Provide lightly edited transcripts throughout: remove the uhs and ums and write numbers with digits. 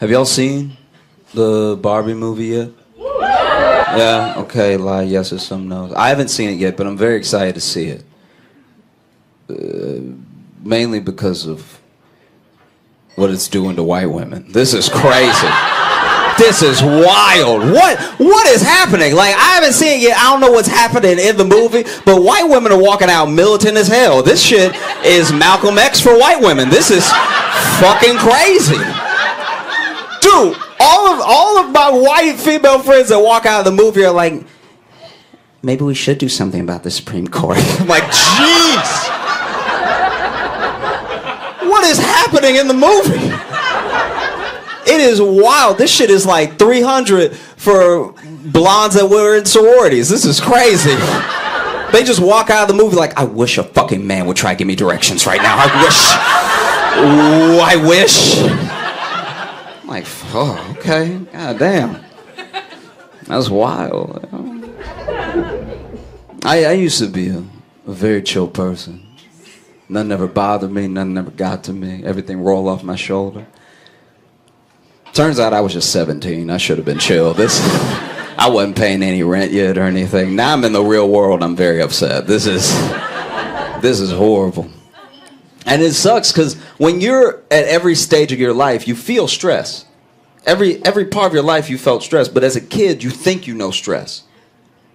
Have y'all seen the Barbie movie yet? Yeah, okay, lie, yes or some no's. I haven't seen it yet, but I'm very excited to see it. Mainly because of what it's doing to white women. This is crazy. This is wild. What is happening? Like, I haven't seen it yet. I don't know what's happening in the movie, but white women are walking out militant as hell. This shit is Malcolm X for white women. This is fucking crazy. Dude, all of my white female friends that walk out of the movie are like, maybe we should do something about the Supreme Court. I'm like, jeez. What is happening in the movie? It is wild. This shit is like 300 for blondes that were in sororities. This is crazy. They just walk out of the movie like, I wish a fucking man would try to give me directions right now. I wish. I'm like, oh, okay. God damn. That's wild. I used to be a very chill person. Nothing ever bothered me. Nothing ever got to me. Everything rolled off my shoulder. Turns out I was just 17. I should have been chill. I wasn't paying any rent yet or anything. Now I'm in the real world. I'm very upset. This is horrible. And it sucks because when you're at every stage of your life, you feel stress. Every part of your life you felt stress. But as a kid, you think you know stress.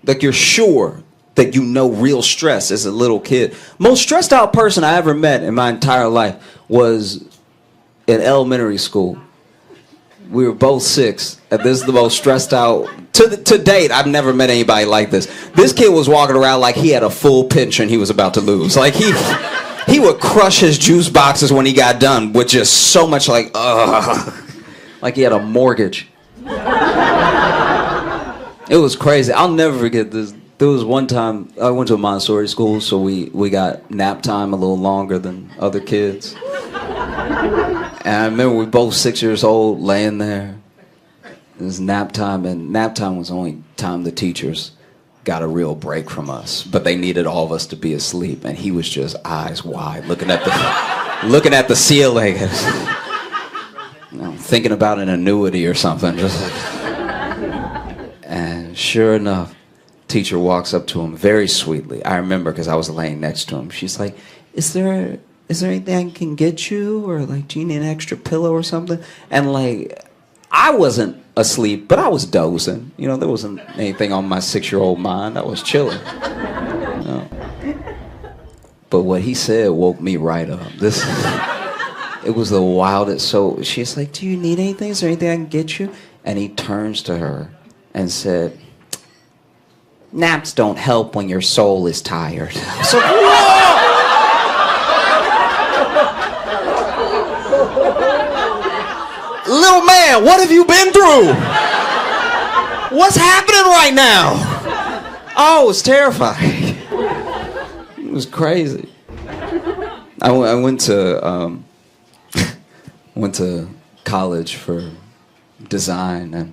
Like you're sure that you know real stress as a little kid. Most stressed out person I ever met in my entire life was in elementary school. We were both 6, and this is the most stressed out to date. I've never met anybody like this. This kid was walking around like he had a full pension he was about to lose. Like he would crush his juice boxes when he got done with just so much like he had a mortgage. It was crazy. I'll never forget this. There was one time I went to a Montessori school, so we got nap time a little longer than other kids. And I remember we were both 6 years old, laying there. It was nap time, and nap time was the only time the teachers got a real break from us. But they needed all of us to be asleep, and he was just eyes wide, looking at the ceiling, thinking about an annuity or something. Just like, and sure enough, teacher walks up to him very sweetly. I remember because I was laying next to him. She's like, Is there anything I can get you? Or like, do you need an extra pillow or something? And like, I wasn't asleep, but I was dozing. You know, there wasn't anything on my 6-year-old mind. I was chilling. You know? But what he said woke me right up. It was the wildest. So she's like, do you need anything? Is there anything I can get you? And he turns to her and said, naps don't help when your soul is tired. So, whoa! Little man, what have you been through? What's happening right now? Oh, it's terrifying. It was crazy. I went to college for design, and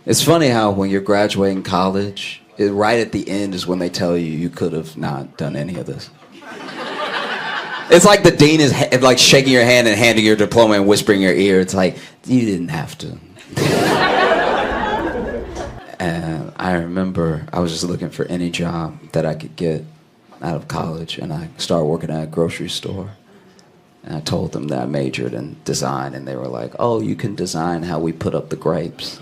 it's funny how when you're graduating college, right at the end is when they tell you could have not done any of this. It's like the dean is like shaking your hand and handing your diploma and whispering in your ear. It's like, you didn't have to. And I remember I was just looking for any job that I could get out of college, and I started working at a grocery store. And I told them that I majored in design, and they were like, oh, you can design how we put up the grapes.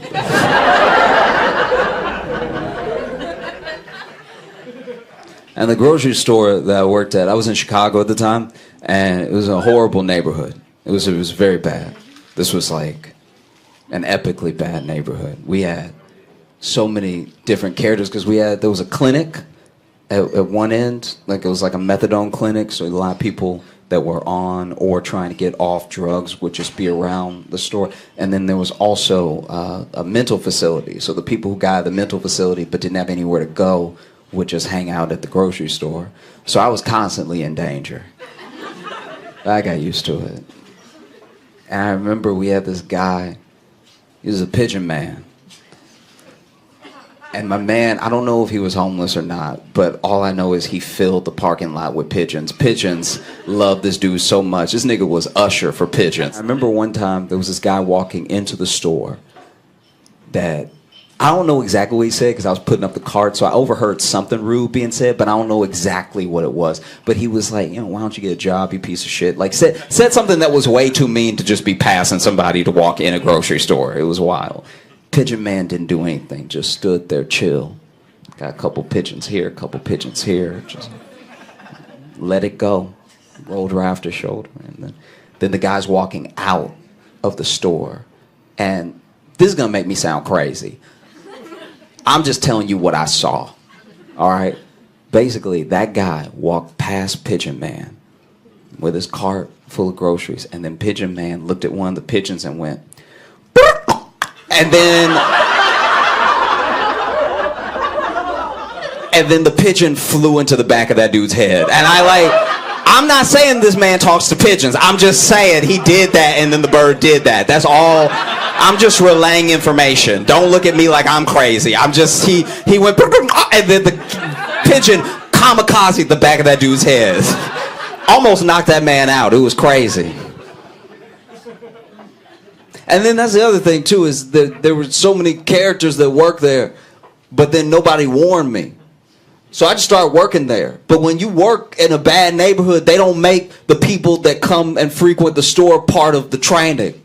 And the grocery store that I worked at, I was in Chicago at the time, and it was a horrible neighborhood. It was very bad. This was like an epically bad neighborhood. We had so many different characters because there was a clinic at one end, like it was like a methadone clinic, so a lot of people that were on or trying to get off drugs would just be around the store. And then there was also a mental facility, so the people who got out of the mental facility but didn't have anywhere to go would just hang out at the grocery store. So I was constantly in danger. I got used to it. And I remember we had this guy, he was a pigeon man. And my man, I don't know if he was homeless or not, but all I know is he filled the parking lot with pigeons. Pigeons love this dude so much. This nigga was usher for pigeons. I remember one time there was this guy walking into the store that, I don't know exactly what he said because I was putting up the cart, so I overheard something rude being said, but I don't know exactly what it was. But he was like, why don't you get a job, you piece of shit? Like, said something that was way too mean to just be passing somebody to walk in a grocery store. It was wild. Pigeon Man didn't do anything, just stood there chill. Got a couple pigeons here, a couple pigeons here. Just let it go. Rolled her after shoulder. And then the guy's walking out of the store. And this is going to make me sound crazy. I'm just telling you what I saw. All right? Basically, that guy walked past Pigeon Man with his cart full of groceries. And then Pigeon Man looked at one of the pigeons and went, and then the pigeon flew into the back of that dude's head. And I'm not saying this man talks to pigeons. I'm just saying he did that and then the bird did that. That's all. I'm just relaying information. Don't look at me like I'm crazy. I'm just, he went, and then the pigeon kamikaze the back of that dude's head. Almost knocked that man out. It was crazy. And then that's the other thing, too, is that there were so many characters that worked there, but then nobody warned me. So I just started working there. But when you work in a bad neighborhood, they don't make the people that come and frequent the store part of the training.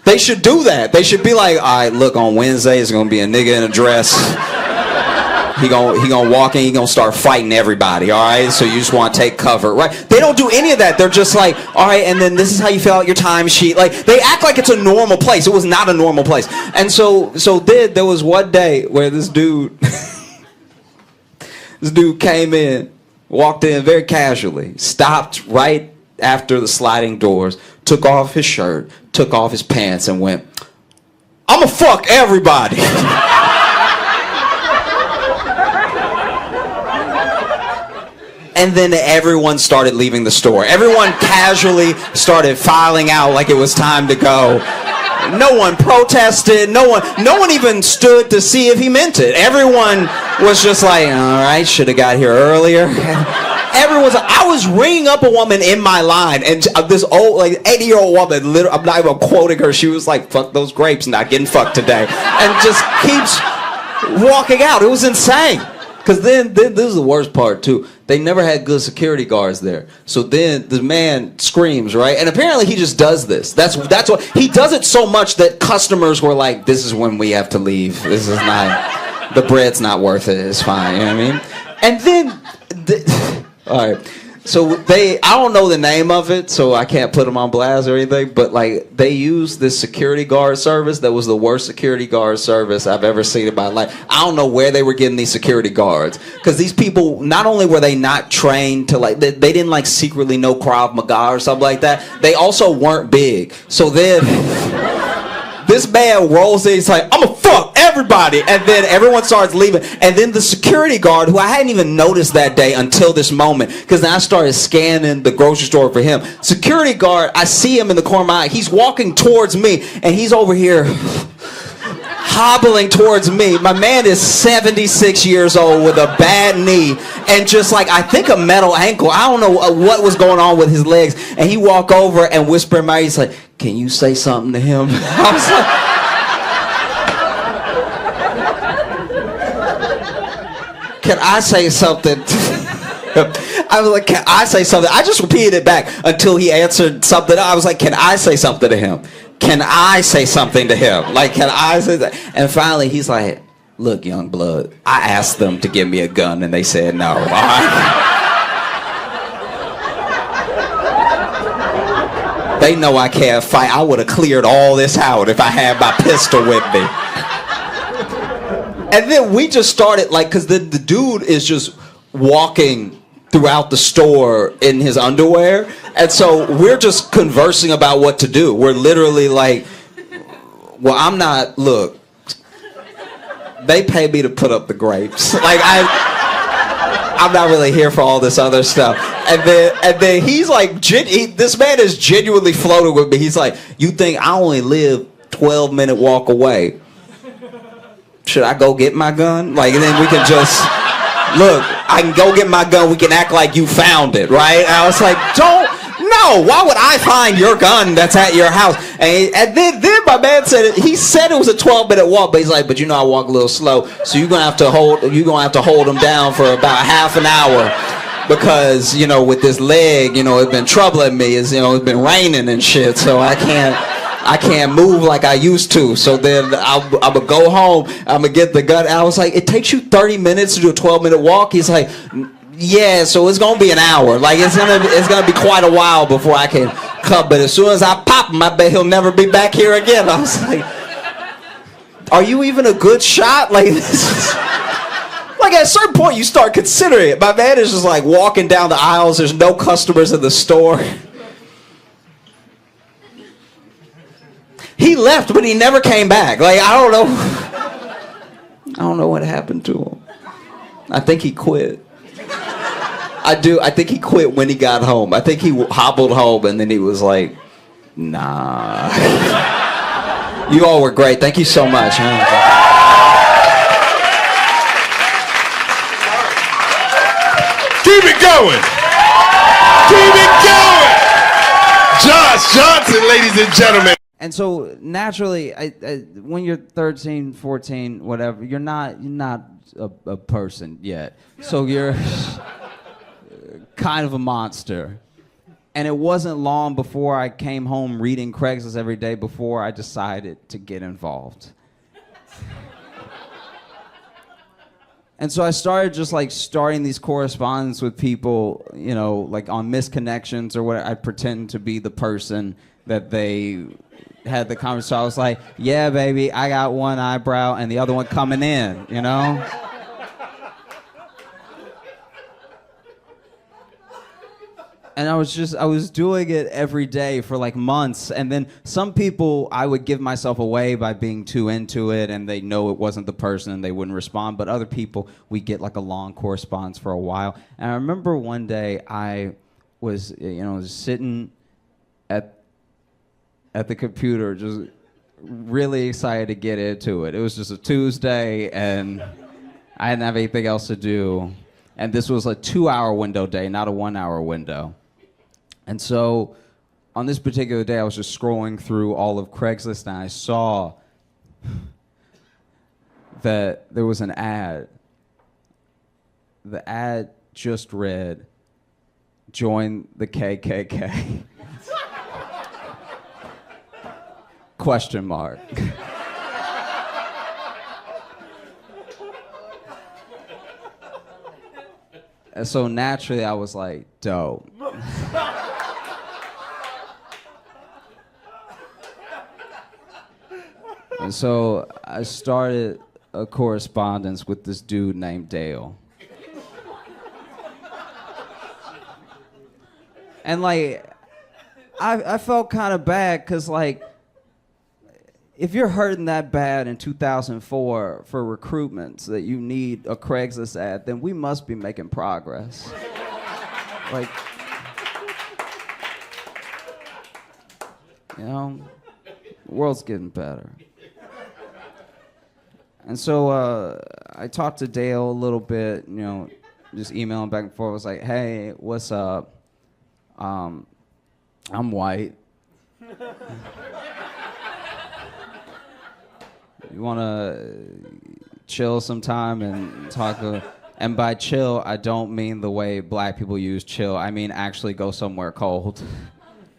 They should do that. They should be like, all right, look, on Wednesday, it's going to be a nigga in a dress. He gonna walk in, he gonna start fighting everybody, all right? So you just want to take cover, right? They don't do any of that. They're just like, all right, and then this is how you fill out your timesheet. Like, they act like it's a normal place. It was not a normal place. And so there was one day where this dude, this dude came in, walked in very casually, stopped right after the sliding doors, took off his shirt, took off his pants, and went, I'ma fuck everybody. And then everyone started leaving the store. Everyone casually started filing out like it was time to go. No one protested. No one even stood to see if he meant it. Everyone was just like, all right, should have got here earlier. I was ringing up a woman in my line, and this old, 80-year-old woman, I'm not even quoting her, she was like, fuck those grapes, not getting fucked today. And just keeps walking out. It was insane. Because then this is the worst part, too. They never had good security guards there. So then the man screams, right? And apparently he just does this. That's what he does it so much that customers were like, this is when we have to leave. This is not, the bread's not worth it. It's fine, you know what I mean? And then, all right. So I don't know the name of it, so I can't put them on blast or anything, but they used this security guard service that was the worst security guard service I've ever seen in my life. I don't know where they were getting these security guards, because these people, not only were they not trained to they didn't secretly know Krav Maga or something like that, they also weren't big. So then this man rolls in, he's like, I'm gonna fuck everybody, and then everyone starts leaving, and then the security guard, who I hadn't even noticed that day until this moment, because then I started scanning the grocery store for him. Security guard, I see him in the corner of my eye, he's walking towards me, and he's over here hobbling towards me. My man is 76 years old with a bad knee and just I think a metal ankle. I don't know what was going on with his legs, and he walked over and whispered in my ear, he's like, can you say something to him? I was like, can I say something? I was like, can I say something? I just repeated it back until he answered something. I was like, can I say something to him? Can I say something to him? Can I say that? And finally, he's like, look, young blood, I asked them to give me a gun, and they said no. All right? They know I can't fight. I would have cleared all this out if I had my pistol with me. And then we just started, because the dude is just walking throughout the store in his underwear. And so we're just conversing about what to do. We're literally well, I'm not, look, they pay me to put up the grapes. I'm not really here for all this other stuff. And then he's this man is genuinely floating with me. He's like, you think I only live 12-minute walk away? should I go get my gun? Like, and then we can just, look, I can go get my gun. We can act like you found it, right? And I was like, no, why would I find your gun that's at your house? And then my man said, he said it was a 12-minute walk, but he's like, but you know I walk a little slow, so you're gonna have to hold him down for about half an hour. Because, you know, with this leg, you know, it's been troubling me. It's been raining and shit, so I can't move like I used to. So then I'm gonna go home, I'm gonna get the gun. I was like, it takes you 30 minutes to do a 12-minute walk? He's like, yeah, so it's gonna be an hour. Like, it's gonna be quite a while before I can come. But as soon as I pop him, I bet he'll never be back here again. I was like, are you even a good shot? Like, like, at a certain point, you start considering it. My man is just like walking down the aisles. There's no customers in the store. He left, but he never came back. Like, I don't know what happened to him. I think he quit. I think he quit when he got home. I think he hobbled home, and then he was like, nah. You all were great. Thank you so much. Keep it going. Keep it going. Josh Johnson, ladies and gentlemen. And so naturally, when you're 13, 14, whatever, you're not a person yet. So you're kind of a monster. And it wasn't long before I came home reading Craigslist every day before I decided to get involved. And so I started just like starting these correspondence with people, you know, like on misconnections or what. I'd pretend to be the person that they had the conversation. So I was like, yeah, baby, I got one eyebrow and the other one coming in, you know? And I was doing it every day for like months. And then some people, I would give myself away by being too into it and they know it wasn't the person and they wouldn't respond. But other people, we get like a long correspondence for a while. And I remember one day I was, sitting at the computer, just really excited to get into it. It was just a Tuesday and I didn't have anything else to do. And this was a 2-hour window day, not a 1-hour window. And so on this particular day, I was just scrolling through all of Craigslist and I saw that there was an ad. The ad just read, "Join the KKK." Question mark. And so naturally I was like, dope. And so I started a correspondence with this dude named Dale. And like, I felt kind of bad because like, if you're hurting that bad in 2004 for recruitments that you need a Craigslist ad, then we must be making progress. Like, you know, the world's getting better. And so I talked to Dale a little bit, you know, just emailing back and forth. I was like, hey, what's up? I'm white. You want to chill sometime and talk? And by chill, I don't mean the way black people use chill. I mean actually go somewhere cold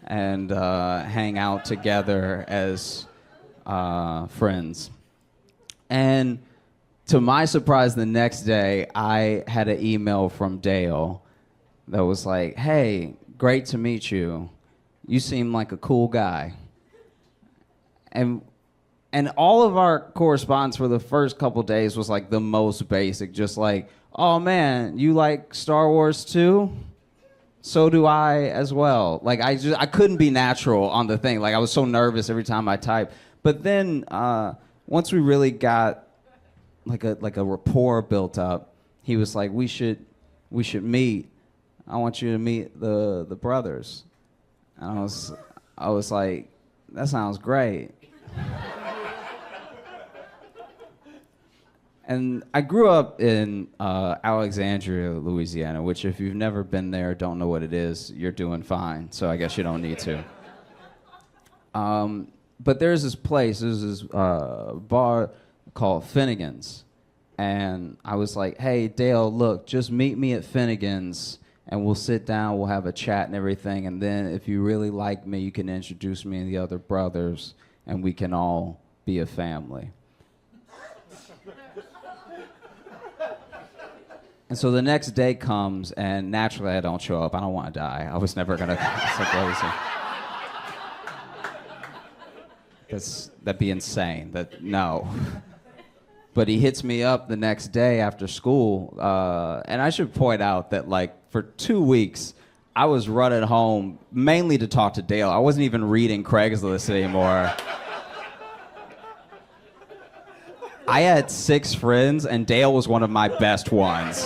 and hang out together as friends. And to my surprise, the next day, I had an email from Dale that was like, hey, great to meet you. You seem like a cool guy. And all of our correspondence for the first couple days was like the most basic, just like, oh man, you like Star Wars too? So do I as well. Like I couldn't be natural on the thing. Like I was so nervous every time I typed. But then once we really got like a rapport built up, he was like, we should meet. I want you to meet the brothers. And I was like, that sounds great. And I grew up in Alexandria, Louisiana, which if you've never been there, don't know what it is, you're doing fine. So I guess you don't need to. But there's this bar called Finnegan's. And I was like, hey, Dale, look, just meet me at Finnegan's and we'll sit down, we'll have a chat and everything. And then if you really like me, you can introduce me and the other brothers and we can all be a family. And so the next day comes, and naturally I don't show up. I don't want to die. I was never gonna. That'd be insane. No. But he hits me up the next day after school, and I should point out that like for 2 weeks I was running home mainly to talk to Dale. I wasn't even reading Craigslist anymore. I had 6 friends, and Dale was one of my best ones.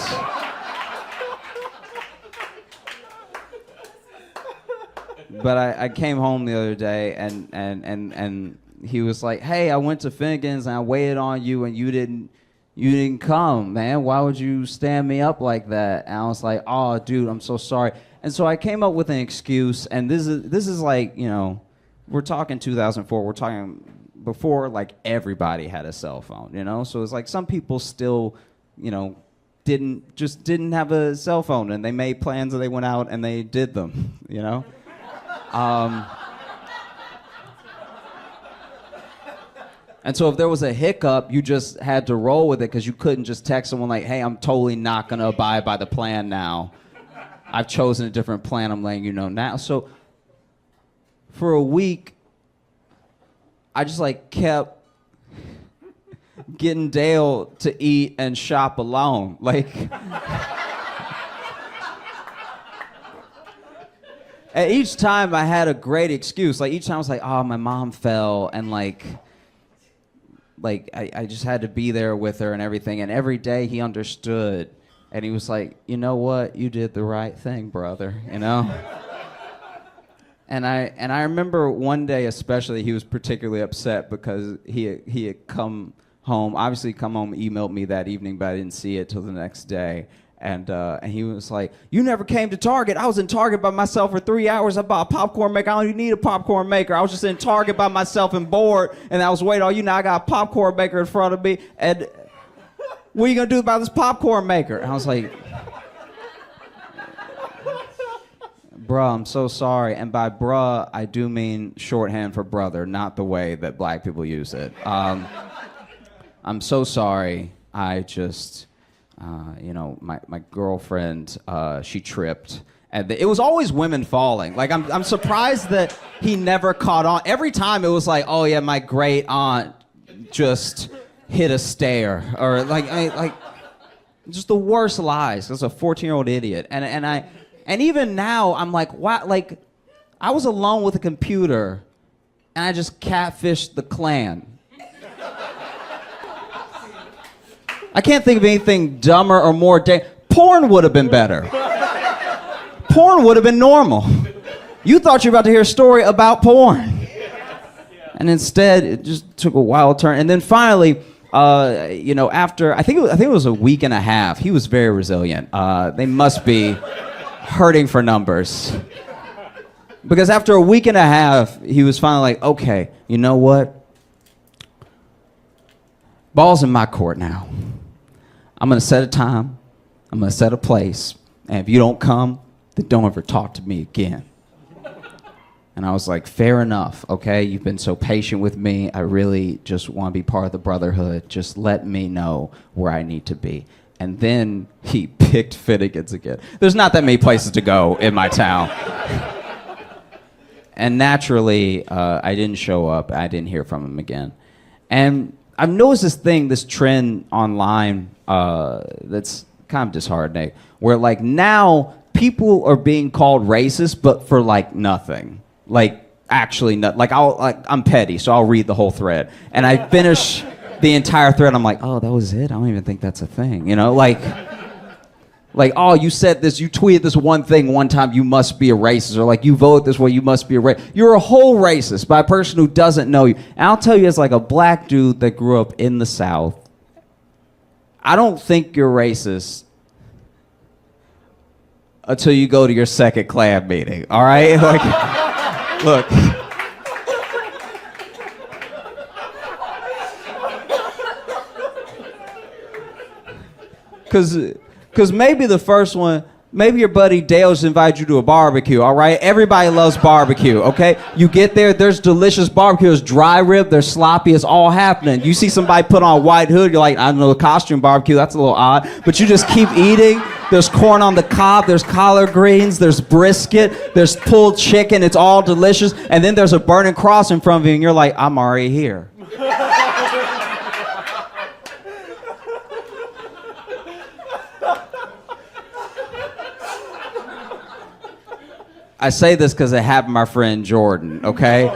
But I came home the other day, and he was like, hey, I went to Finnegan's, and I waited on you, and you didn't come, man. Why would you stand me up like that? And I was like, oh, dude, I'm so sorry. And so I came up with an excuse, and this is like, you know, we're talking 2004, we're talking before like everybody had a cell phone, you know? So it's like some people still, you know, didn't have a cell phone, and they made plans and they went out and they did them, you know? And so if there was a hiccup, you just had to roll with it because you couldn't just text someone like, hey, I'm totally not going to abide by the plan now. I've chosen a different plan. I'm letting you know now. So for a week, I just like kept getting Dale to eat and shop alone. Like, and each time I had a great excuse. Like each time I was like, oh, my mom fell, and like I just had to be there with her and everything. And every day he understood, and he was like, you know what, you did the right thing, brother, you know? And I remember one day especially he was particularly upset because he had come home, obviously come home, emailed me that evening, but I didn't see it till the next day. And he was like, you never came to Target. I was in Target by myself for 3 hours. I bought a popcorn maker. I don't even need a popcorn maker. I was just in Target by myself and bored, and I was waiting on you. Now I got a popcorn maker in front of me, and what are you going to do about this popcorn maker? And I was like, bruh, I'm so sorry. And by bruh, I do mean shorthand for brother, not the way that black people use it. I'm so sorry. I just, you know, my girlfriend, she tripped. And it was always women falling. Like, I'm surprised that he never caught on. Every time it was like, oh yeah, my great aunt just hit a stair. Or like just the worst lies. That's a 14-year-old idiot. And even now, I'm like, wow, like, I was alone with a computer, and I just catfished the Klan. I can't think of anything dumber or more porn would have been better. Porn would have been normal. You thought you were about to hear a story about porn. And instead, it just took a wild turn. And then finally, you know, after, I think it was a week and a half, he was very resilient. They must be hurting for numbers. Because after a week and a half, he was finally like, okay, you know what? Ball's in my court now. I'm going to set a time. I'm going to set a place. And if you don't come, then don't ever talk to me again. And I was like, fair enough, okay? You've been so patient with me. I really just want to be part of the brotherhood. Just let me know where I need to be. And then he picked Finnegan's again. There's not that many places to go in my town. And naturally, I didn't show up. I didn't hear from him again. And I've noticed this trend online that's kind of disheartening, where like now people are being called racist, but for like nothing. Like actually not. Like I'm petty, so I'll read the whole thread, and I finish the entire thread. I'm like, oh, that was it? I don't even think that's a thing, you know? Like, oh, you said this, you tweeted this one thing one time, you must be a racist. Or like, you voted this way, you must be a racist. You're a whole racist by a person who doesn't know you. And I'll tell you, as like a black dude that grew up in the South, I don't think you're racist until you go to your second Klan meeting, all right? Like, look. Because maybe the first one, maybe your buddy Dale just invited you to a barbecue, all right? Everybody loves barbecue, okay? You get there, there's delicious barbecue. There's dry rib, there's sloppy, it's all happening. You see somebody put on a white hood, you're like, I don't know, costume barbecue, that's a little odd. But you just keep eating. There's corn on the cob, there's collard greens, there's brisket, there's pulled chicken, it's all delicious. And then there's a burning cross in front of you, and you're like, I'm already here. I say this because it happened to my friend Jordan, okay?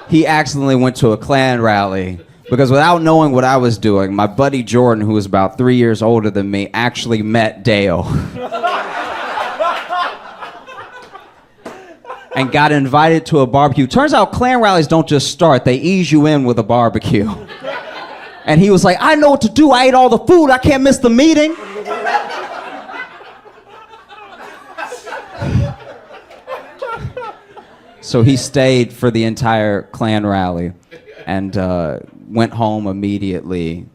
He accidentally went to a Klan rally because without knowing what I was doing, my buddy Jordan, who was about 3 years older than me, actually met Dale. And got invited to a barbecue. Turns out Klan rallies don't just start, they ease you in with a barbecue. And he was like, I know what to do, I ate all the food, I can't miss the meeting. So he stayed for the entire Klan rally and went home immediately,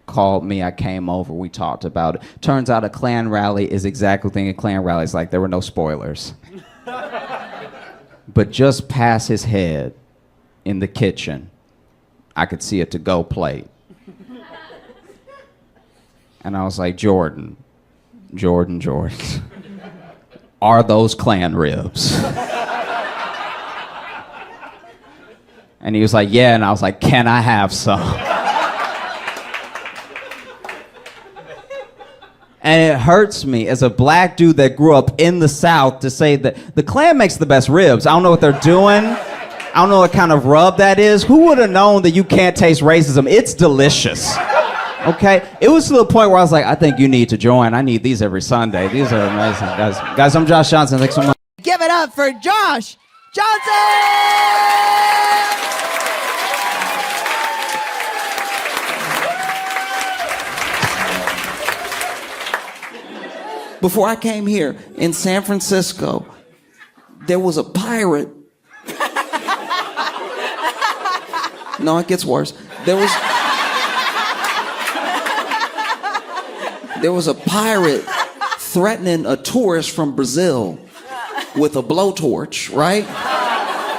called me, I came over, we talked about it. Turns out a Klan rally is exactly the thing a Klan rally is like. There were no spoilers. But just past his head in the kitchen, I could see a to-go plate. And I was like, Jordan, are those Klan ribs? And he was like, yeah, and I was like, can I have some? And it hurts me as a black dude that grew up in the South to say that the Klan makes the best ribs. I don't know what they're doing. I don't know what kind of rub that is. Who would have known that you can't taste racism? It's delicious. Okay? It was to the point where I was like, I think you need to join. I need these every Sunday. These are amazing, guys. Guys, I'm Josh Johnson. Thanks so much. Give it up for Josh Johnson! Before I came here in San Francisco, there was a pirate. No, it gets worse. There was a pirate threatening a tourist from Brazil with a blowtorch, right?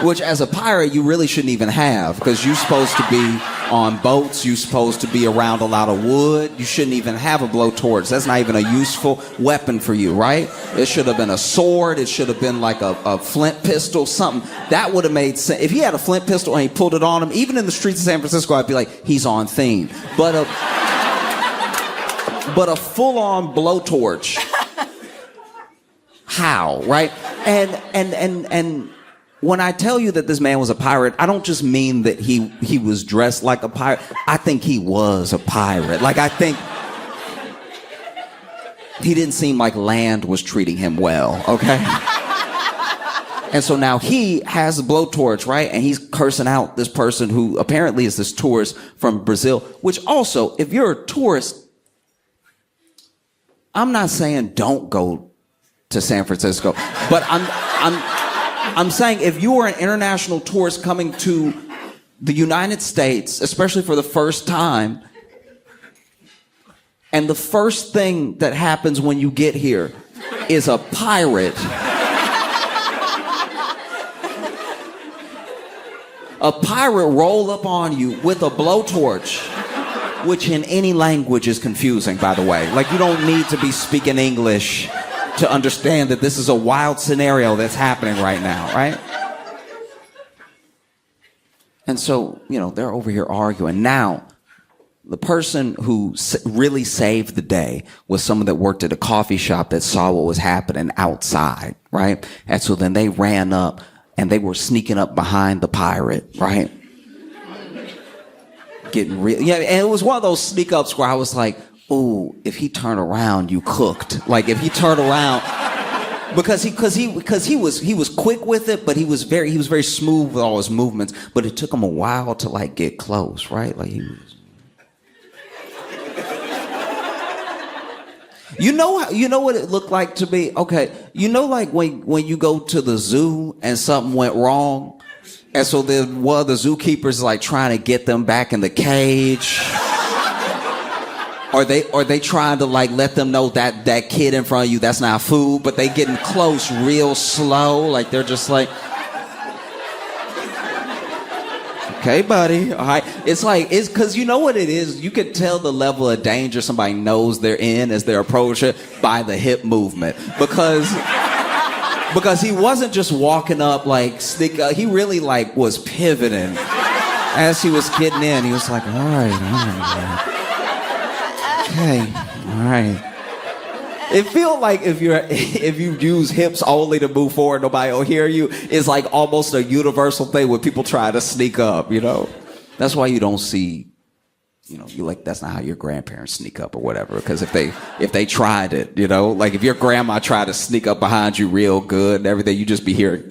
Which as a pirate, you really shouldn't even have, because you're supposed to be on boats, you're supposed to be around a lot of wood, you shouldn't even have a blowtorch. That's not even a useful weapon for you, right? It should have been a sword, it should have been like a flint pistol, something. That would have made sense. If he had a flint pistol and he pulled it on him, even in the streets of San Francisco, I'd be like, he's on theme. But a full-on blowtorch, how, right? And when I tell you that this man was a pirate, I don't just mean that he was dressed like a pirate. I think he was a pirate. Like, I think he didn't seem like land was treating him well, okay? And so now he has a blowtorch, right? And he's cursing out this person who apparently is this tourist from Brazil, which also, if you're a tourist, I'm not saying don't go to San Francisco, but I'm saying if you are an international tourist coming to the United States, especially for the first time, and the first thing that happens when you get here is a pirate, a pirate roll up on you with a blowtorch, which in any language is confusing, by the way. Like, you don't need to be speaking English to understand that this is a wild scenario that's happening right now, right? And so, you know, they're over here arguing. Now, the person who really saved the day was someone that worked at a coffee shop that saw what was happening outside, right? And so then they ran up and they were sneaking up behind the pirate, right? Getting real. Yeah, and it was one of those sneak ups where I was like, ooh, if he turned around, you cooked. Like, if he turned around, because he was quick with it, but he was very smooth with all his movements. But it took him a while to like get close, right? Like he was. You know what it looked like to me? Okay, you know like when you go to the zoo and something went wrong, and so then one of the zookeepers like trying to get them back in the cage. Or they trying to like let them know that kid in front of you, that's not food, but they getting close real slow, like they're just like, okay, buddy, all right. It's because you know what it is? You can tell the level of danger somebody knows they're in as they approach it by the hip movement. Because he wasn't just walking up like, he really like was pivoting. As he was getting in, he was like, all right. Okay, all right. It feels like if you use hips only to move forward, nobody will hear you. It's like almost a universal thing when people try to sneak up, you know? That's why you don't see, you know, you like, that's not how your grandparents sneak up or whatever. Because if they tried it, you know, like if your grandma tried to sneak up behind you real good and everything, you just be hearing.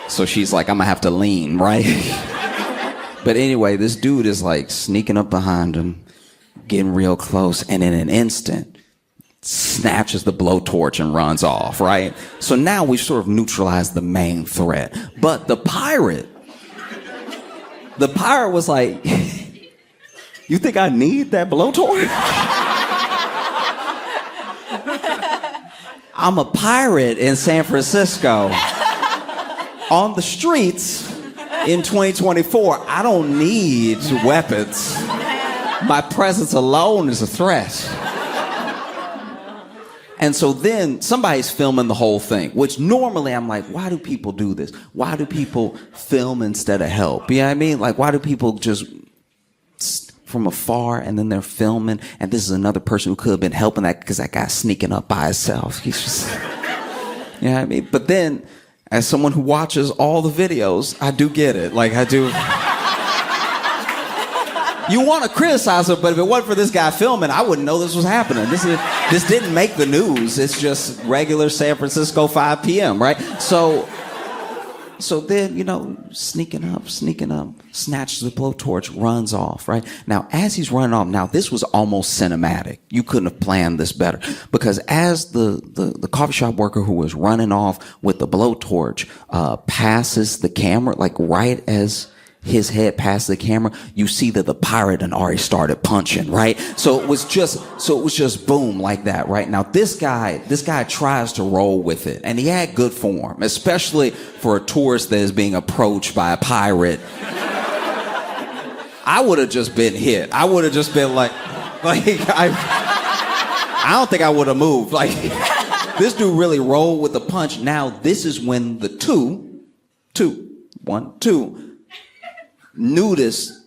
So she's like, I'm gonna have to lean, right? But anyway, this dude is like sneaking up behind him, getting real close, and in an instant, snatches the blowtorch and runs off, right? So now we sort of neutralized the main threat. But the pirate was like, you think I need that blowtorch? I'm a pirate in San Francisco. On the streets in 2024, I don't need weapons. My presence alone is a threat. And so then somebody's filming the whole thing, which normally I'm like, why do people do this? Why do people film instead of help? You know what I mean? Like, why do people just from afar and then they're filming and this is another person who could have been helping that because that guy's sneaking up by himself. He's just, you know what I mean? But then, as someone who watches all the videos, I do get it. Like, I do. You want to criticize it, but if it wasn't for this guy filming, I wouldn't know this was happening. This didn't make the news. It's just regular San Francisco 5 p.m., right? So then, you know, sneaking up, snatches the blowtorch, runs off, right? Now, as he's running off, now this was almost cinematic. You couldn't have planned this better. Because as the coffee shop worker who was running off with the blowtorch passes the camera, like right as his head passes the camera, you see that the pirate had already started punching, right? So it was just boom like that, right? Now this guy tries to roll with it, and he had good form, especially for a tourist that is being approached by a pirate. I would have just been hit. I would have just been like I don't think I would have moved. Like, this dude really rolled with the punch. Now this is when the two nudists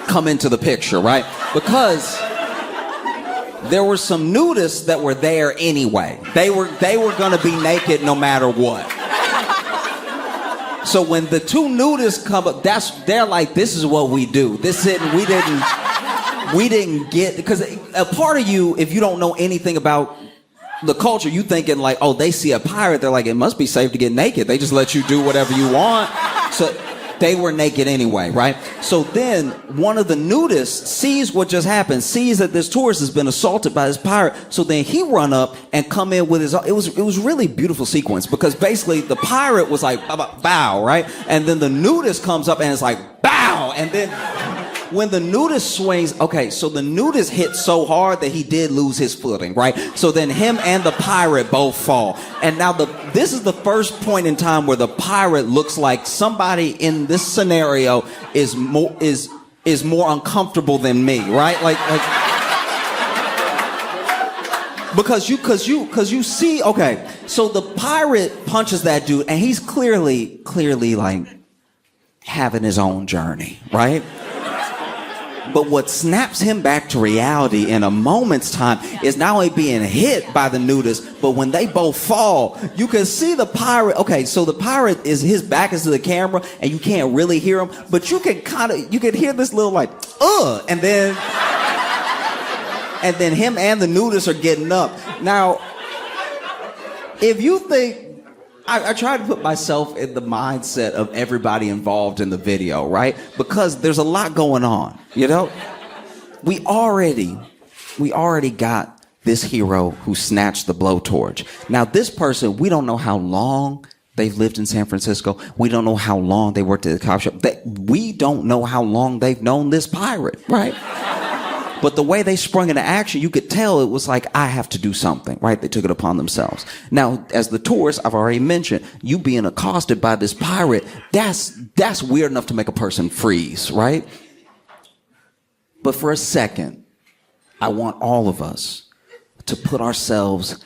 come into the picture, right? Because there were some nudists that were there anyway. They were gonna be naked no matter what. So when the two nudists come up, they're like, this is what we do. We didn't get, because a part of you, if you don't know anything about the culture, you thinking like, oh, they see a pirate, they're like, it must be safe to get naked. They just let you do whatever you want. So they were naked anyway, right? So then one of the nudists sees what just happened, sees that this tourist has been assaulted by this pirate. So then he run up and come in with his, it was really beautiful sequence, because basically the pirate was like, bow, right? And then the nudist comes up and it's like, bow. And then when the nudist swings, okay, so the nudist hit so hard that he did lose his footing, right? So then him and the pirate both fall. And now this is the first point in time where the pirate looks like somebody in this scenario is more uncomfortable than me, right? Like because you see, okay, so the pirate punches that dude and he's clearly like having his own journey, right? But what snaps him back to reality in a moment's time is not only being hit by the nudist, but when they both fall, you can see the pirate. Okay, so the pirate his back is to the camera and you can't really hear him, but you can hear this little like, and then And then him and the nudist are getting up. Now, if you think, I try to put myself in the mindset of everybody involved in the video, right? Because there's a lot going on, you know? We already got this hero who snatched the blowtorch. Now, this person, we don't know how long they've lived in San Francisco. We don't know how long they worked at the cop shop. We don't know how long they've known this pirate, right? But the way they sprung into action, you could tell it was like, I have to do something, right? They took it upon themselves. Now, as the tourist, I've already mentioned, you being accosted by this pirate, that's weird enough to make a person freeze, right? But for a second, I want all of us to put ourselves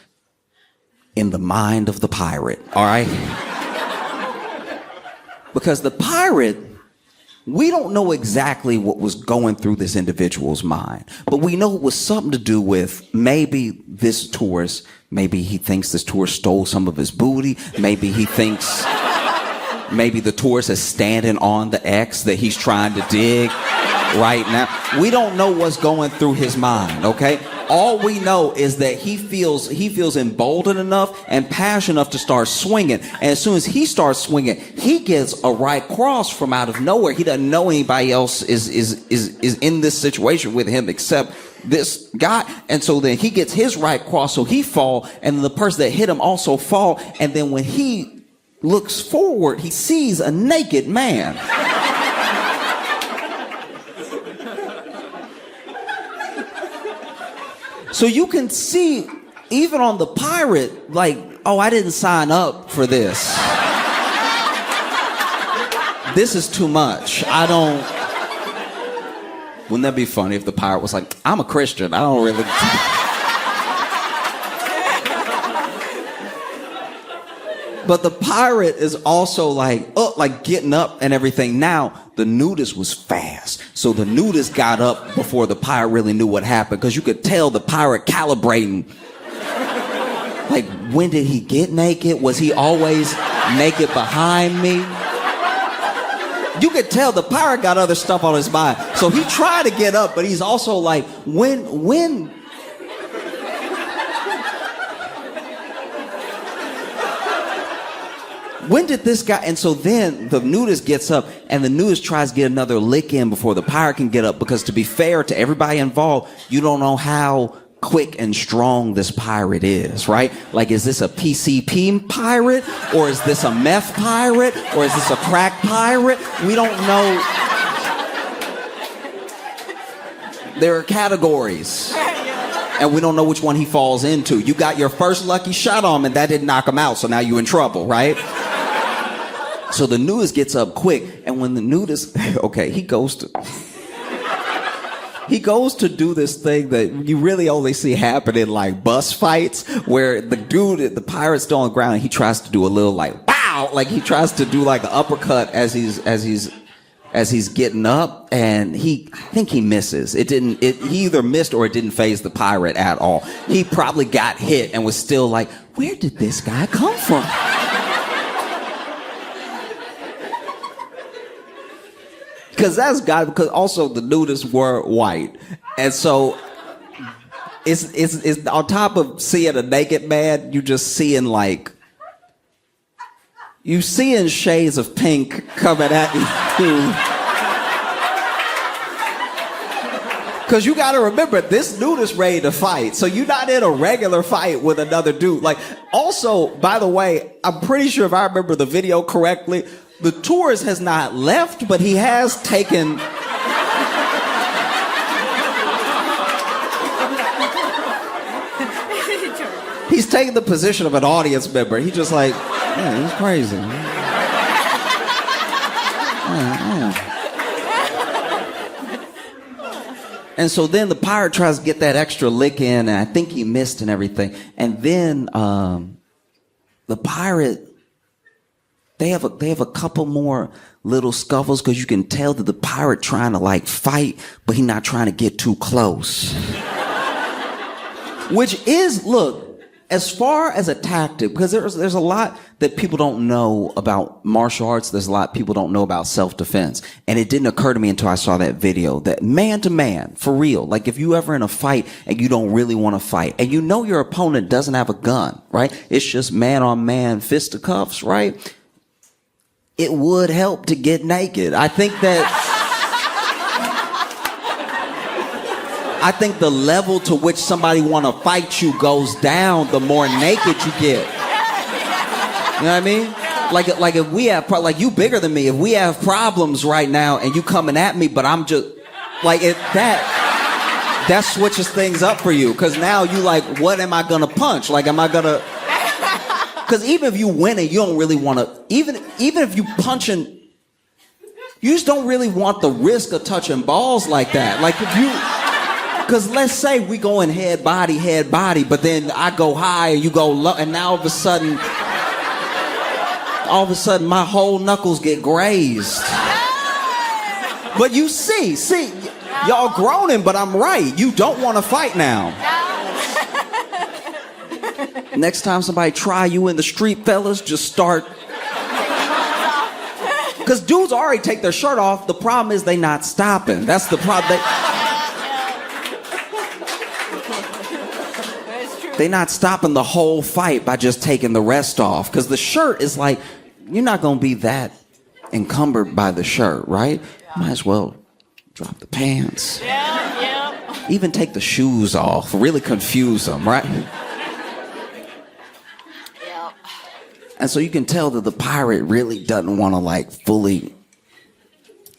in the mind of the pirate, all right? Because the pirate, we don't know exactly what was going through this individual's mind, but we know it was something to do with maybe this tourist, maybe he thinks this tourist stole some of his booty, maybe he thinks, maybe the tourist is standing on the X that he's trying to dig right now. We don't know what's going through his mind, okay? All we know is that he feels emboldened enough and passionate enough to start swinging. And as soon as he starts swinging, he gets a right cross from out of nowhere. He doesn't know anybody else is in this situation with him except this guy. And so then he gets his right cross, so he fall, and the person that hit him also fall. And then when he looks forward, he sees a naked man. So you can see, even on the pirate, like, oh, I didn't sign up for this. This is too much. Wouldn't that be funny if the pirate was like, I'm a Christian, I don't really... But the pirate is also like getting up and everything. Now, the nudist was fast. So the nudist got up before the pirate really knew what happened, because you could tell the pirate calibrating. Like, when did he get naked? Was he always naked behind me? You could tell the pirate got other stuff on his mind. So he tried to get up, but he's also like, when did this guy... And so then the nudist gets up, and the nudist tries to get another lick in before the pirate can get up, because to be fair to everybody involved, you don't know how quick and strong this pirate is, right? Like, is this a PCP pirate? Or is this a meth pirate? Or is this a crack pirate? We don't know. There are categories. And we don't know which one he falls into. You got your first lucky shot on him, and that didn't knock him out, so now you're in trouble, right? So the nudist gets up quick, and when the nudist, okay, he goes to do this thing that you really only see happen in like bus fights, where the pirate's still on the ground, and he tries to do a little like, wow, like he tries to do like an uppercut as he's getting up, and I think he misses. He either missed or it didn't faze the pirate at all. He probably got hit and was still like, where did this guy come from? Because also the nudists were white. And so it's on top of seeing a naked man, you just seeing like, you seeing shades of pink coming at you. Because you got to remember, this dude is ready to fight. So you're not in a regular fight with another dude. Like, also, by the way, I'm pretty sure if I remember the video correctly, the tourist has not left, but he has taken... He's taking the position of an audience member. He's just like, yeah, he's crazy. And so then the pirate tries to get that extra lick in, and I think he missed and everything. And then the pirate, they have a couple more little scuffles, because you can tell that the pirate trying to like fight, but he's not trying to get too close. Which is, look, as far as a tactic, because there's a lot that people don't know about martial arts. There's a lot people don't know about self-defense. And it didn't occur to me until I saw that video that man to man, for real, like if you ever in a fight and you don't really want to fight and you know your opponent doesn't have a gun, right? It's just man on man, fisticuffs, right? It would help to get naked. I think the level to which somebody want to fight you goes down the more naked you get. You know what I mean? Like if we have, like you bigger than me, if we have problems right now and you coming at me, but I'm just, like that switches things up for you. Cause now you like, what am I gonna punch? Like, am I gonna, cause even if you win it, you don't really want to, even if you punching, you just don't really want the risk of touching balls like that. Like if you, because let's say we going head body, but then I go high and you go low, and now all of a sudden my whole knuckles get grazed. But you see, y'all groaning, but I'm right. You don't want to fight now. Next time somebody try you in the street, fellas, just start. Because dudes already take their shirt off. The problem is they not stopping. That's the problem. They're not stopping the whole fight by just taking the rest off. Because the shirt is like, you're not going to be that encumbered by the shirt, right? Might as well drop the pants. Yeah. Even take the shoes off. Really confuse them, right? Yeah. And so you can tell that the pirate really doesn't want to like fully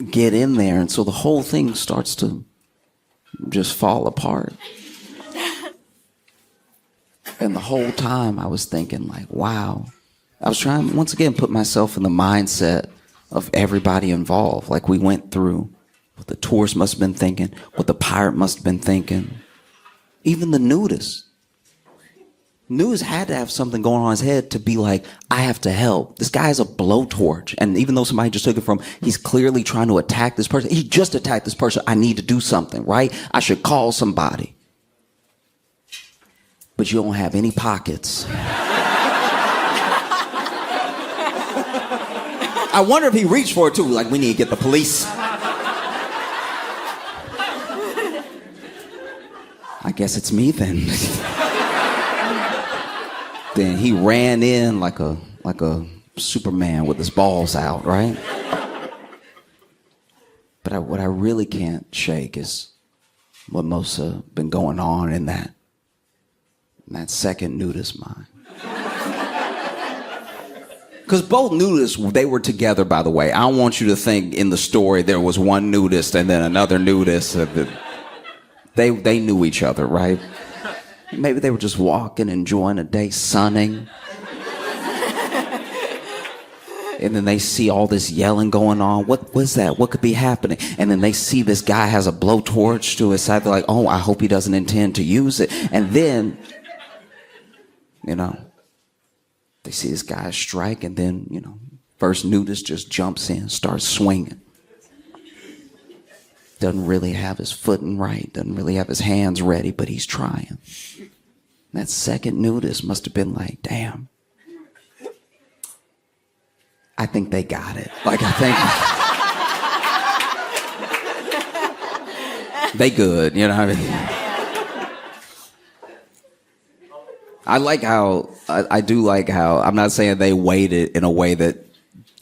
get in there. And so the whole thing starts to just fall apart. And the whole time I was thinking like, wow. I was trying, once again, put myself in the mindset of everybody involved. Like we went through what the tourist must have been thinking, what the pirate must have been thinking. Even the nudist. Nudist had to have something going on in his head to be like, I have to help. This guy is a blowtorch. And even though somebody just took it from, he's clearly trying to attack this person. He just attacked this person. I need to do something, right? I should call somebody. But you don't have any pockets. I wonder if he reached for it too, like we need to get the police. I guess it's me then. Then he ran in like a Superman with his balls out, right? But what I really can't shake is what must have been going on in that second nudist mind. Because both nudists, they were together, by the way. I don't want you to think in the story there was one nudist and then another nudist. They knew each other, right? Maybe they were just walking, enjoying a day, sunning. And then they see all this yelling going on. What was that? What could be happening? And then they see this guy has a blowtorch to his side. They're like, oh, I hope he doesn't intend to use it. And then, they see this guy strike, and then, first nudist just jumps in, starts swinging. Doesn't really have his footing right, doesn't really have his hands ready, but he's trying. That second nudist must have been like, damn, I think they got it. Like, I think they good, what I mean? I do like how, I'm not saying they waited in a way that,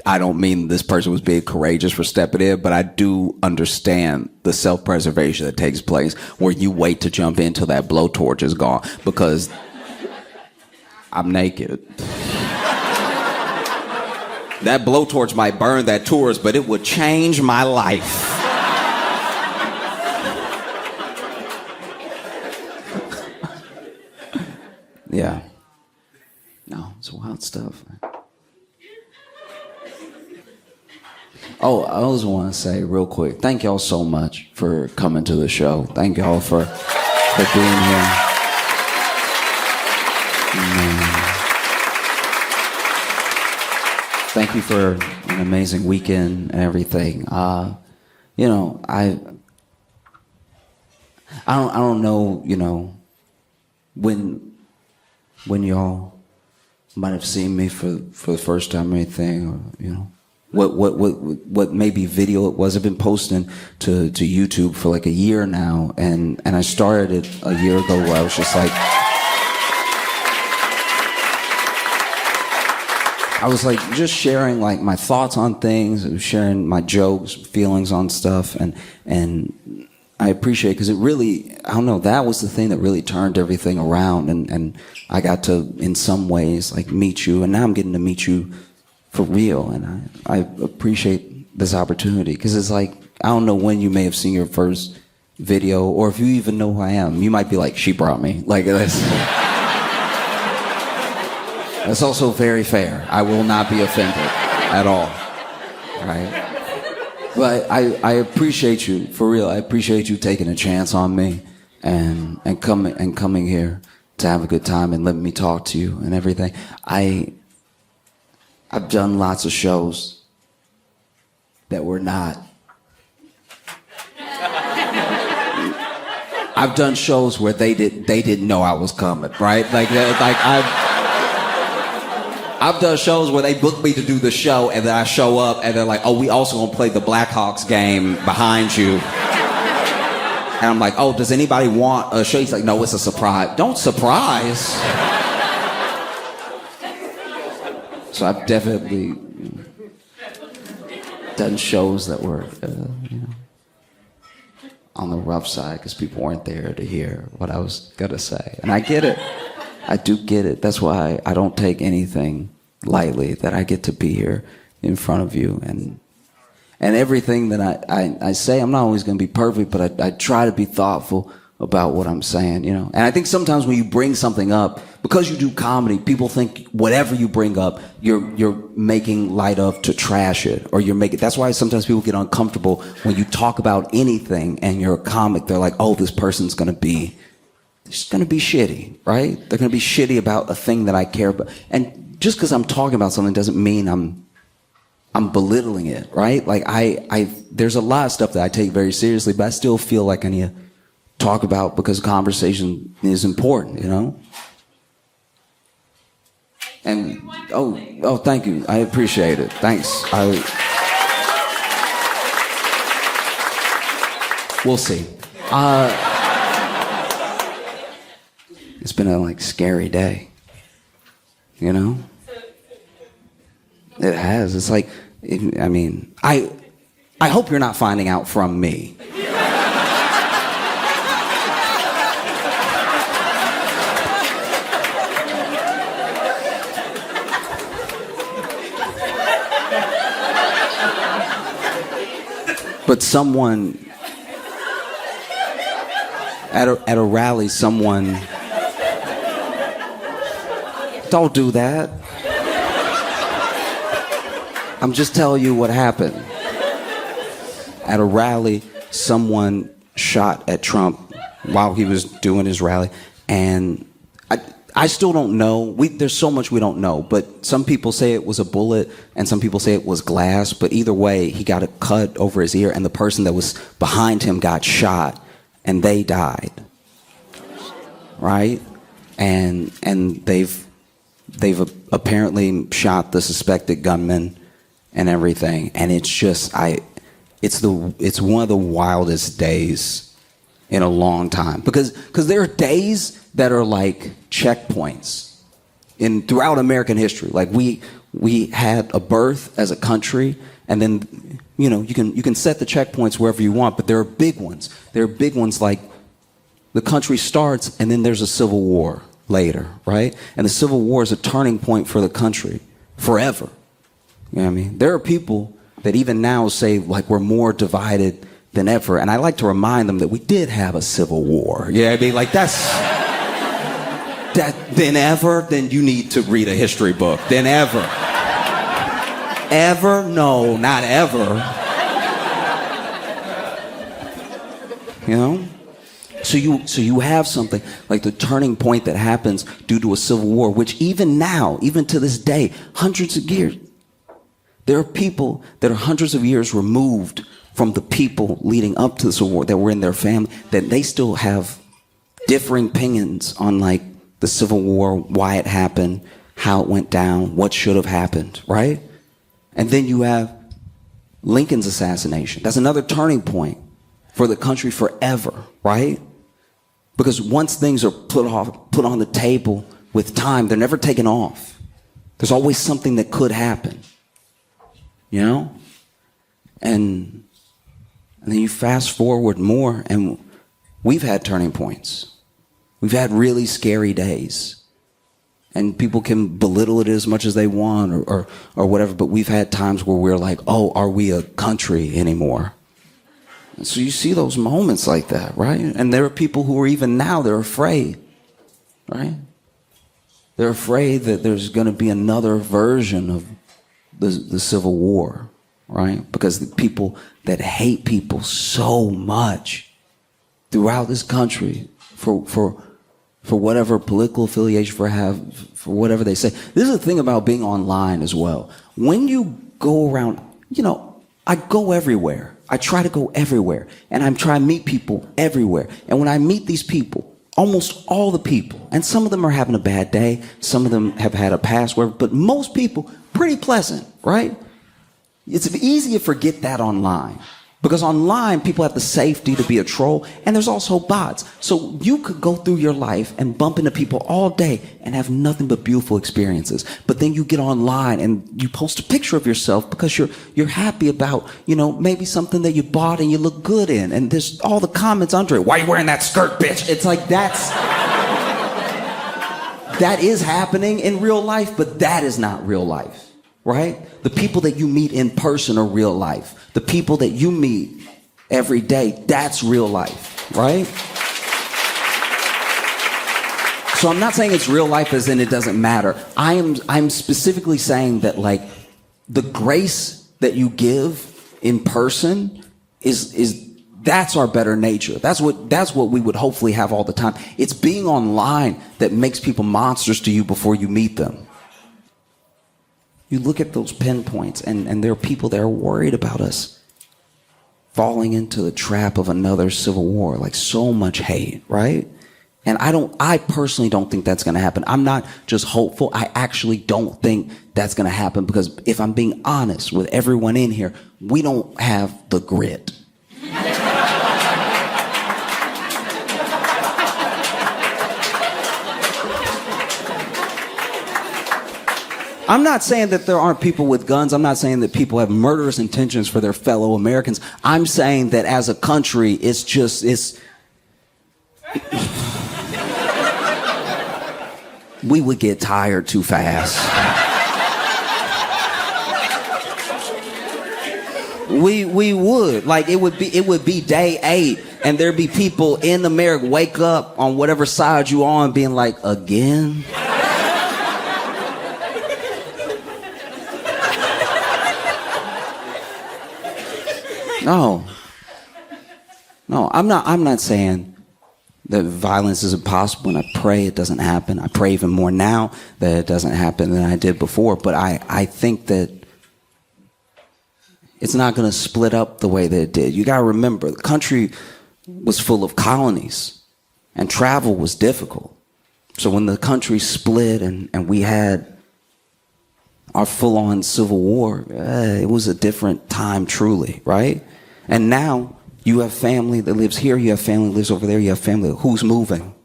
I don't mean this person was being courageous for stepping in, but I do understand the self-preservation that takes place where you wait to jump in till that blowtorch is gone because I'm naked. That blowtorch might burn that tourist, but it would change my life. Yeah. No, it's wild stuff. Oh, I always want to say real quick, thank y'all so much for coming to the show. Thank y'all for being here. Thank you for an amazing weekend and everything. I don't know, when when y'all might have seen me for the first time or anything, or what maybe video it was. I've been posting to YouTube for like a year now, and I started it a year ago where I was just like, I was like just sharing like my thoughts on things, sharing my jokes, feelings on stuff, and I appreciate it because it really, I don't know, that was the thing that really turned everything around, and I got to, in some ways, like meet you, and now I'm getting to meet you for real, and I appreciate this opportunity because it's like, I don't know when you may have seen your first video, or if you even know who I am. You might be like, she brought me. Like, that's also very fair. I will not be offended at all, right? But I appreciate you, for real. I appreciate you taking a chance on me and coming here to have a good time and letting me talk to you and everything. I've done lots of shows that were not. I've done shows where they didn't know I was coming, right? I've done shows where they booked me to do the show, and then I show up, and they're like, "Oh, we also gonna play the Blackhawks game behind you." And I'm like, "Oh, does anybody want a show?" He's like, "No, it's a surprise." Don't surprise. So I've definitely done shows that were, on the rough side because people weren't there to hear what I was gonna say, and I get it. I do get it. That's why I don't take anything lightly, that I get to be here in front of you. And everything that I say, I'm not always going to be perfect, but I try to be thoughtful about what I'm saying, And I think sometimes when you bring something up, because you do comedy, people think whatever you bring up, you're making light of to trash it, or that's why sometimes people get uncomfortable when you talk about anything and you're a comic. They're like, oh, this person's going to be shitty, right? They're going to be shitty about a thing that I care about. And just because I'm talking about something doesn't mean I'm belittling it, right? Like there's a lot of stuff that I take very seriously, but I still feel like I need to talk about because conversation is important, And oh, thank you. I appreciate it. Thanks. We'll see. It's been a scary day, It has. It's like, I hope you're not finding out from me. But someone at a rally, someone. Don't do that. I'm just telling you what happened. At a rally, someone shot at Trump while he was doing his rally, and I still don't know. There's so much we don't know, but some people say it was a bullet, and some people say it was glass, but either way, he got a cut over his ear, and the person that was behind him got shot, and they died. Right? And they've apparently shot the suspected gunman and everything, and it's just it's one of the wildest days in a long time because there are days that are like checkpoints throughout American history. Like we had a birth as a country, and then you can set the checkpoints wherever you want, but there are big ones. There are big ones like the country starts, and then there's a civil war later, right? And the Civil War is a turning point for the country forever. You know what I mean? There are people that even now say like we're more divided than ever, and I like to remind them that we did have a civil war. Yeah, I mean, like then ever, then you need to read a history book. Then ever. Ever? No, not ever. So you have something like the turning point that happens due to a civil war, which even now, even to this day, hundreds of years, there are people that are hundreds of years removed from the people leading up to the civil war that were in their family, that they still have differing opinions on like the Civil War, why it happened, how it went down, what should have happened, right? And then you have Lincoln's assassination. That's another turning point for the country forever, right? Because once things are put on the table with time, they're never taken off. There's always something that could happen, you know? And then you fast forward more, and we've had turning points. We've had really scary days. And people can belittle it as much as they want or whatever, but we've had times where we're like, oh, are we a country anymore? And so you see those moments like that, right? And there are people who are even now, they're afraid, right? They're afraid that there's going to be another version of the Civil War, right? Because the people that hate people so much throughout this country for whatever political affiliation for whatever they say. This is the thing about being online as well. When you go around, you know, I go everywhere. I try to go everywhere. And I'm trying to meet people everywhere. And when I meet these people, almost all the people, and some of them are having a bad day, some of them have had a past, but most people, pretty pleasant, right? It's easy to forget that online. Because online, people have the safety to be a troll, and there's also bots. So you could go through your life and bump into people all day and have nothing but beautiful experiences. But then you get online and you post a picture of yourself because you're happy about, you know, maybe something that you bought and you look good in. And there's all the comments under it. Why are you wearing that skirt, bitch? It's like that is happening in real life, but that is not real life. Right? The people that you meet in person are real life. The people that you meet every day, that's real life, right? So I'm not saying it's real life as in it doesn't matter. I'm specifically saying that, like, the grace that you give in person is that's our better nature. That's what we would hopefully have all the time. It's being online that makes people monsters to you before you meet them. You look at those pinpoints, and there are people that are worried about us falling into the trap of another civil war, like so much hate, right? And I personally don't think that's going to happen. I'm not just hopeful. I actually don't think that's going to happen because if I'm being honest with everyone in here, we don't have the grit. I'm not saying that there aren't people with guns. I'm not saying that people have murderous intentions for their fellow Americans. I'm saying that as a country, it's we would get tired too fast. We would. Like, it would be day 8 and there'd be people in America wake up on whatever side you on being like, again? No, I'm not saying that violence is impossible, and I pray it doesn't happen. I pray even more now that it doesn't happen than I did before, but I think that it's not going to split up the way that it did. You got to remember, the country was full of colonies, and travel was difficult. So when the country split and we had our full-on civil war, it was a different time, truly, right? And now you have family that lives here, you have family that lives over there, you have family who's moving.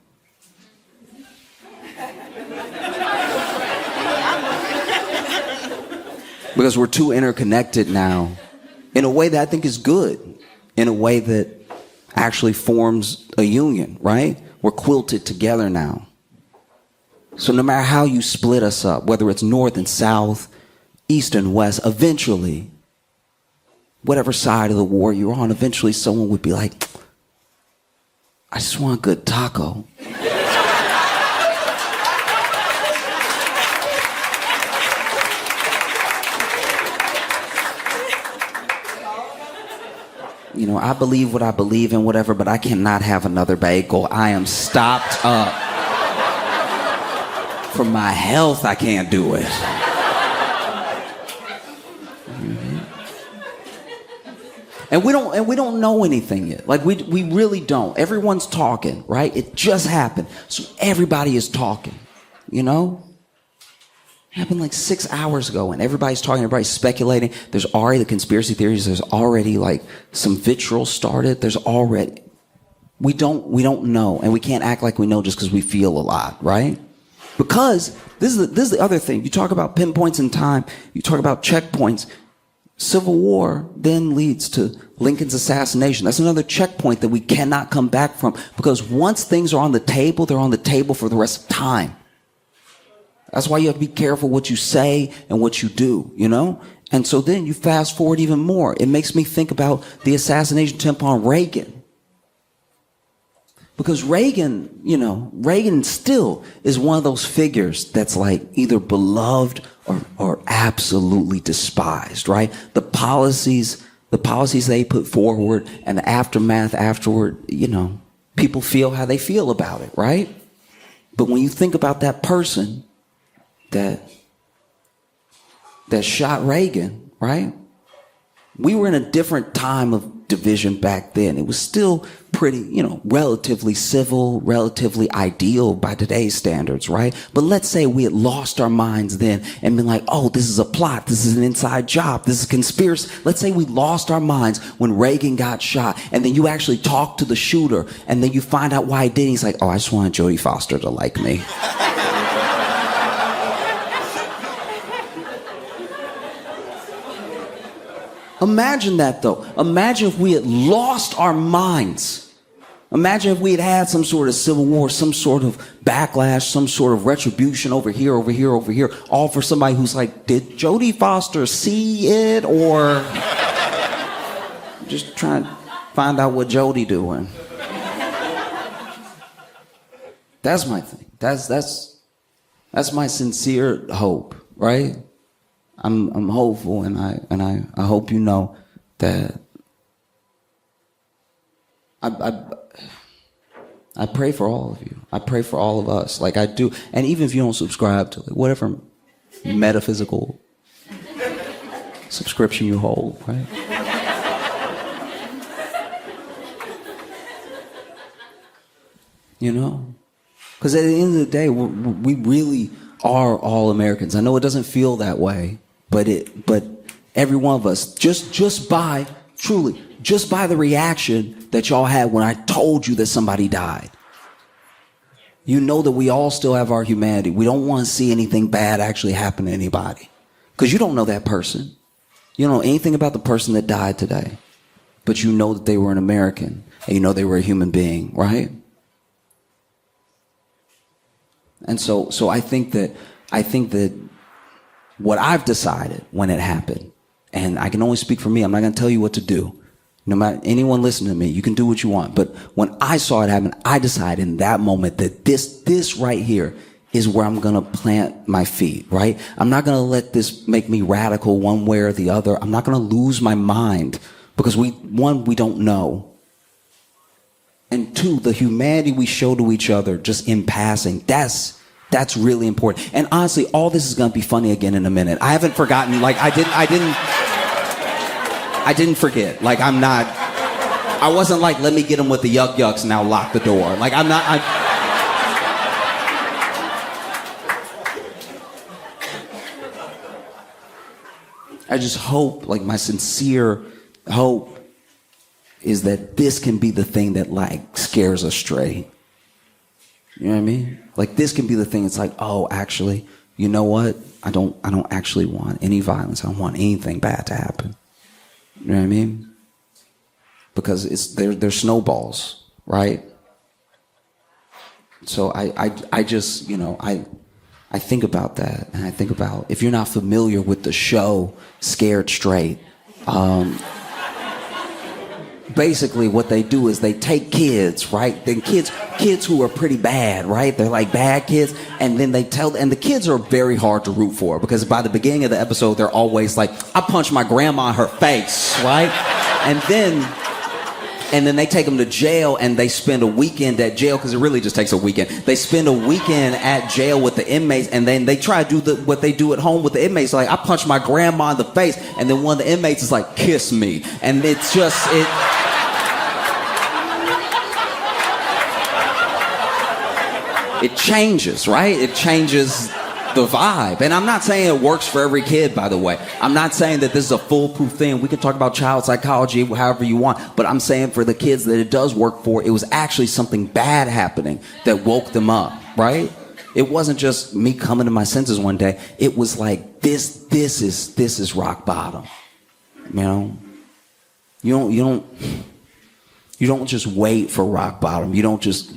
Because we're too interconnected now in a way that I think is good, in a way that actually forms a union, right? We're quilted together now. So no matter how you split us up, whether it's north and south, east and west, eventually, whatever side of the war you're on, eventually someone would be like, I just want a good taco. You know, I believe what I believe in, whatever, but I cannot have another bagel. I am stopped up. For my health, I can't do it. And we don't know anything yet. Like we really don't. Everyone's talking, right? It just happened. So everybody is talking, you know? It happened like 6 hours ago, and everybody's talking, everybody's speculating. There's already the conspiracy theories, there's already like some vitriol started. There's already we don't know, and we can't act like we know just because we feel a lot, right? Because this is the other thing. You talk about pinpoints in time, you talk about checkpoints. Civil War then leads to Lincoln's assassination. That's another checkpoint that we cannot come back from, because once things are on the table, they're on the table for the rest of time. That's why you have to be careful what you say and what you do, you know? And so then you fast forward even more. It makes me think about the assassination attempt on Reagan. Because Reagan, you know, Reagan still is one of those figures that's like either beloved or absolutely despised, right? The policies they put forward and the aftermath afterward, you know, people feel how they feel about it, right? But when you think about that person that shot Reagan, right? We were in a different time of division back then. It was still pretty, you know, relatively civil, relatively ideal by today's standards, right? But let's say we had lost our minds then and been like, oh, this is a plot, this is an inside job, this is a conspiracy. Let's say we lost our minds when Reagan got shot, and then you actually talk to the shooter, and then you find out why he did it. He's like, oh, I just wanted Jodie Foster to like me. Imagine that, though. Imagine if we had lost our minds. Imagine if we had had some sort of civil war, some sort of backlash, some sort of retribution over here, all for somebody who's like, did Jodie Foster see it, or just trying to find out what Jodie doing? That's my thing. That's my sincere hope, right? I'm hopeful, and I hope you know that I pray for all of you. I pray for all of us, like I do. And even if you don't subscribe to whatever metaphysical subscription you hold, right? You know, because at the end of the day, we really are all Americans. I know it doesn't feel that way. But every one of us, just by the reaction that y'all had when I told you that somebody died, you know that we all still have our humanity. We don't want to see anything bad actually happen to anybody, because you don't know that person. You don't know anything about the person that died today, but you know that they were an American, and you know they were a human being, right? And so I think that what I've decided when it happened, and I can only speak for me, I'm not going to tell you what to do. No matter anyone listening to me, you can do what you want. But when I saw it happen, I decided in that moment that this right here is where I'm going to plant my feet, right? I'm not going to let this make me radical one way or the other. I'm not going to lose my mind, because we don't know. And two, the humanity we show to each other just in passing, that's really important. And honestly, all this is going to be funny again in a minute. I haven't forgotten. Like, I didn't forget. Like, I wasn't like, let me get him with the yucks, now lock the door. Like, I just hope, like, my sincere hope is that this can be the thing that, like, scares us straight. You know what I mean? Like, this can be the thing. It's like, oh, actually, you know what? I don't actually want any violence. I don't want anything bad to happen. You know what I mean? Because they're snowballs, right? So I just, you know, I think about that, and I think about, if you're not familiar with the show Scared Straight, basically what they do is they take kids, right? Then kids who are pretty bad, right? They're like bad kids, and then and the kids are very hard to root for, because by the beginning of the episode, they're always like, I punched my grandma in her face, right? And then And then they take them to jail, and they spend a weekend at jail, because it really just takes a weekend. They spend a weekend at jail with the inmates, and then they try to do what they do at home with the inmates. Like, I punched my grandma in the face, and then one of the inmates is like, kiss me. And it's just, it changes, right? It changes the vibe. And I'm not saying it works for every kid, by the way. I'm not saying that this is a foolproof thing. We can talk about child psychology however you want, but I'm saying for the kids that it does work for, it was actually something bad happening that woke them up, right? It wasn't just me coming to my senses one day. It was like, this is rock bottom. You know? You don't just wait for rock bottom. You don't just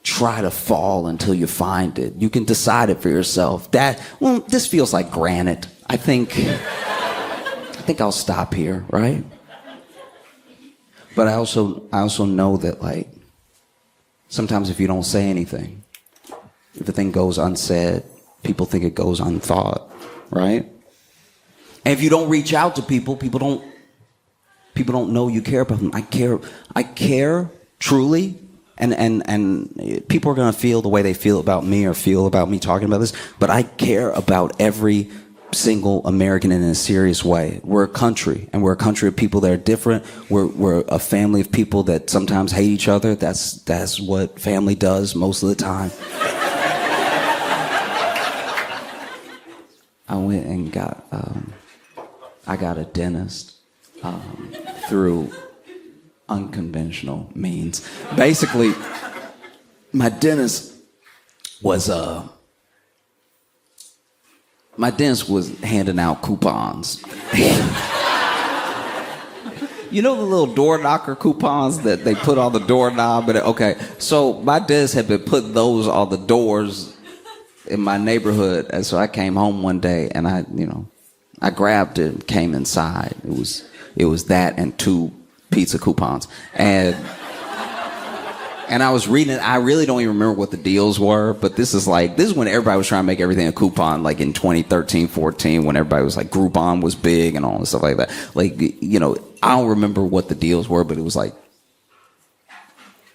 try to fall until you find it. You can decide it for yourself. This feels like granite. I think I'll stop here, right? But I also know that, like, sometimes if you don't say anything, if the thing goes unsaid, people think it goes unthought, right? And if you don't reach out to people don't know you care about them. I care truly. And people are going to feel the way they feel about me or feel about me talking about this, but I care about every single American in a serious way. We're a country, and we're a country of people that are different. We're a family of people that sometimes hate each other. That's what family does most of the time. I went and got a dentist through unconventional means. Basically, my dentist was handing out coupons. You know the little door knocker coupons that they put on the doorknob? Okay, so my dentist had been putting those on the doors in my neighborhood, and so I came home one day and I grabbed it and came inside. It was that and 2 pizza coupons, and I was reading it. I really don't even remember what the deals were, but this is when everybody was trying to make everything a coupon, like in 2013, 14, when everybody was like, Groupon was big and all this stuff like that. Like, I don't remember what the deals were, but it was like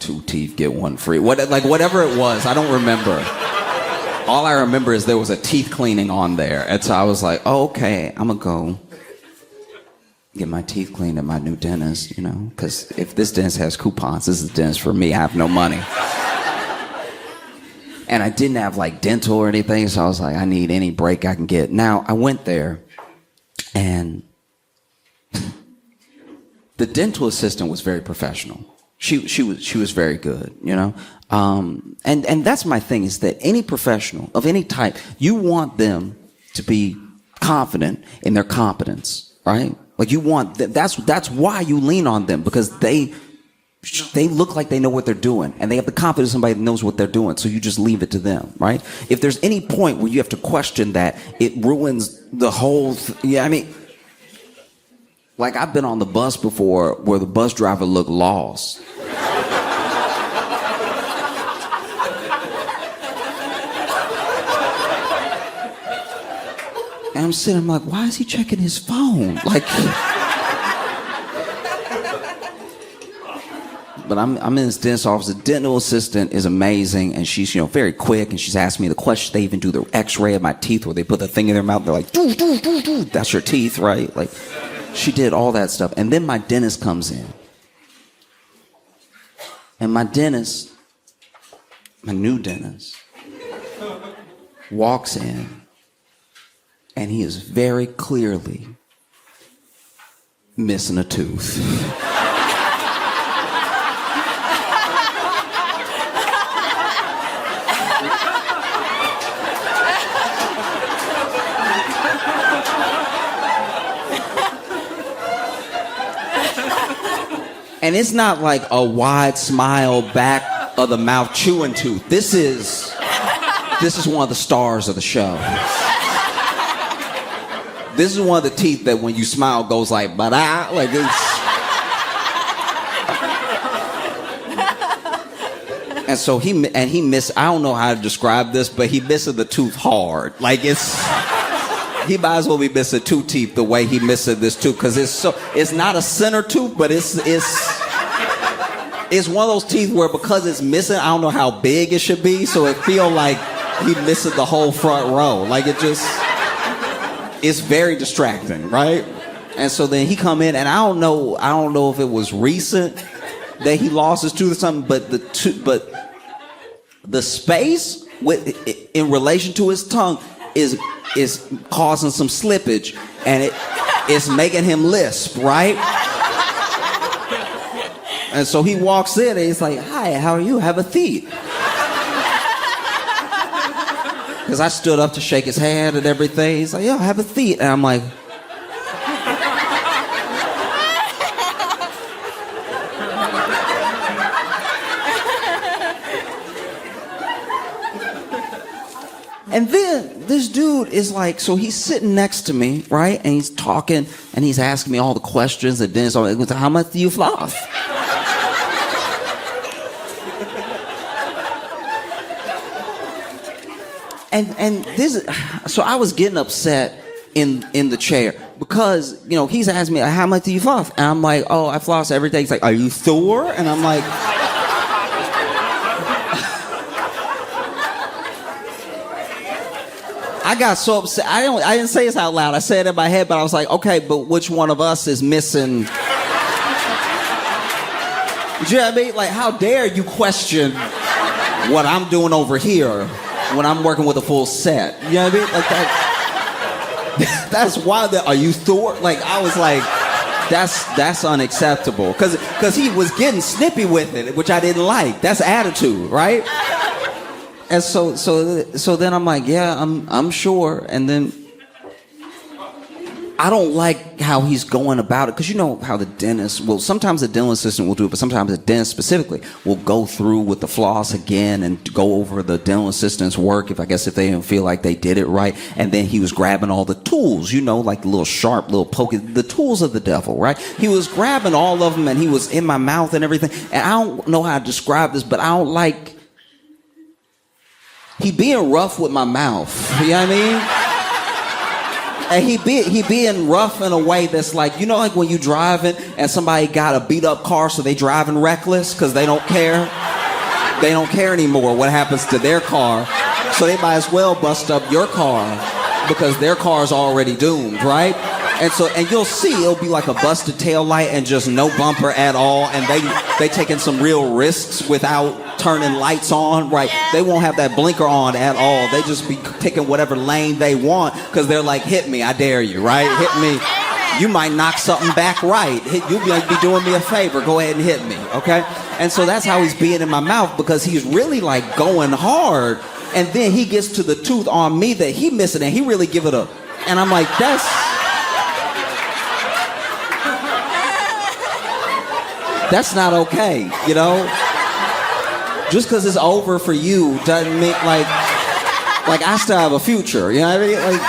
2 teeth, get 1 free. Whatever it was, I don't remember. All I remember is there was a teeth cleaning on there, and so I was like, oh, okay, I'm gonna go get my teeth cleaned at my new dentist, because if this dentist has coupons, this is the dentist for me. I have no money. And I didn't have like dental or anything, so I was like, I need any break I can get. Now, I went there, and the dental assistant was very professional. She was very good, and that's my thing, is that any professional of any type, you want them to be confident in their competence, right? Like, you want that's why you lean on them, because they look like they know what they're doing, and they have the confidence in somebody that knows what they're doing, so you just leave it to them, right? If there's any point where you have to question that, it ruins the whole like, I've been on the bus before where the bus driver looked lost. And I'm sitting, I'm like, why is he checking his phone? Like, but I'm in this dentist office. The dental assistant is amazing, and she's very quick, and she's asking me the question. They even do the X-ray of my teeth, where they put the thing in their mouth. They're like, doo, doo, doo, doo. That's your teeth, right? Like, she did all that stuff, and then my dentist comes in, and my new dentist, walks in. And he is very clearly missing a tooth. And it's not like a wide smile, back of the mouth chewing tooth. This is one of the stars of the show. This is one of the teeth that when you smile goes like, ba-da, like it's. And so he missed, I don't know how to describe this, but he missing the tooth hard. Like, he might as well be missing 2 teeth the way he missing this tooth, because it's not a center tooth, but it's it's one of those teeth where because it's missing, I don't know how big it should be, so it feel like he missing the whole front row. Like it's very distracting, right? And so then he come in, and I don't know if it was recent that he lost his tooth or something, but the space in relation to his tongue is causing some slippage, and it's making him lisp, right? And so he walks in and he's like, "Hi, how are you? Have a seat." Because I stood up to shake his hand and everything. He's like, "Yeah, have a seat." And I'm like, and then this dude is like, so he's sitting next to me, right? And he's talking and he's asking me all the questions. And then so, "How much do you floss?" And this, so I was getting upset in the chair because, you know, he's asking me, "How much do you floss?" And I'm like, "Oh, I floss every day." He's like, "Are you sure?" And I'm like, I got so upset. I didn't say this out loud. I said it in my head, but I was like, okay, but which one of us is missing? You know what I mean? Like, how dare you question what I'm doing over here when I'm working with a full set? You know what I mean? Like that's why. Are you sure? Like, I was like, that's unacceptable. Because he was getting snippy with it, which I didn't like. That's attitude, right? And so then I'm like, yeah, I'm sure. And then I don't like how he's going about it, because you know how the dentist, well, sometimes the dental assistant will do it, but sometimes the dentist specifically will go through with the floss again and go over the dental assistant's work if they didn't feel like they did it right. And then he was grabbing all the tools, you know, like the little sharp, little poke, the tools of the devil, right? He was grabbing all of them and he was in my mouth and everything. And I don't know how to describe this, but I don't like, he being rough with my mouth, you know what I mean? And he being rough in a way that's like, you know, like when you driving and somebody got a beat up car, so they driving reckless because they don't care. They don't care anymore what happens to their car, so they might as well bust up your car because their car's already doomed, right? And you'll see it'll be like a busted tail light and just no bumper at all, and they taking some real risks without turning lights on, right? They won't have that blinker on at all. They just be picking whatever lane they want because they're like, "Hit me, I dare you," right? "Hit me. You might knock something back right. You'll be doing me a favor. Go ahead and hit me," okay? And so that's how he's being in my mouth, because he's really like going hard, and then he gets to the tooth on me that he missing, and he really give it a, and I'm like, that's not okay, you know? Just because it's over for you doesn't mean, like I still have a future, you know what I mean? Like,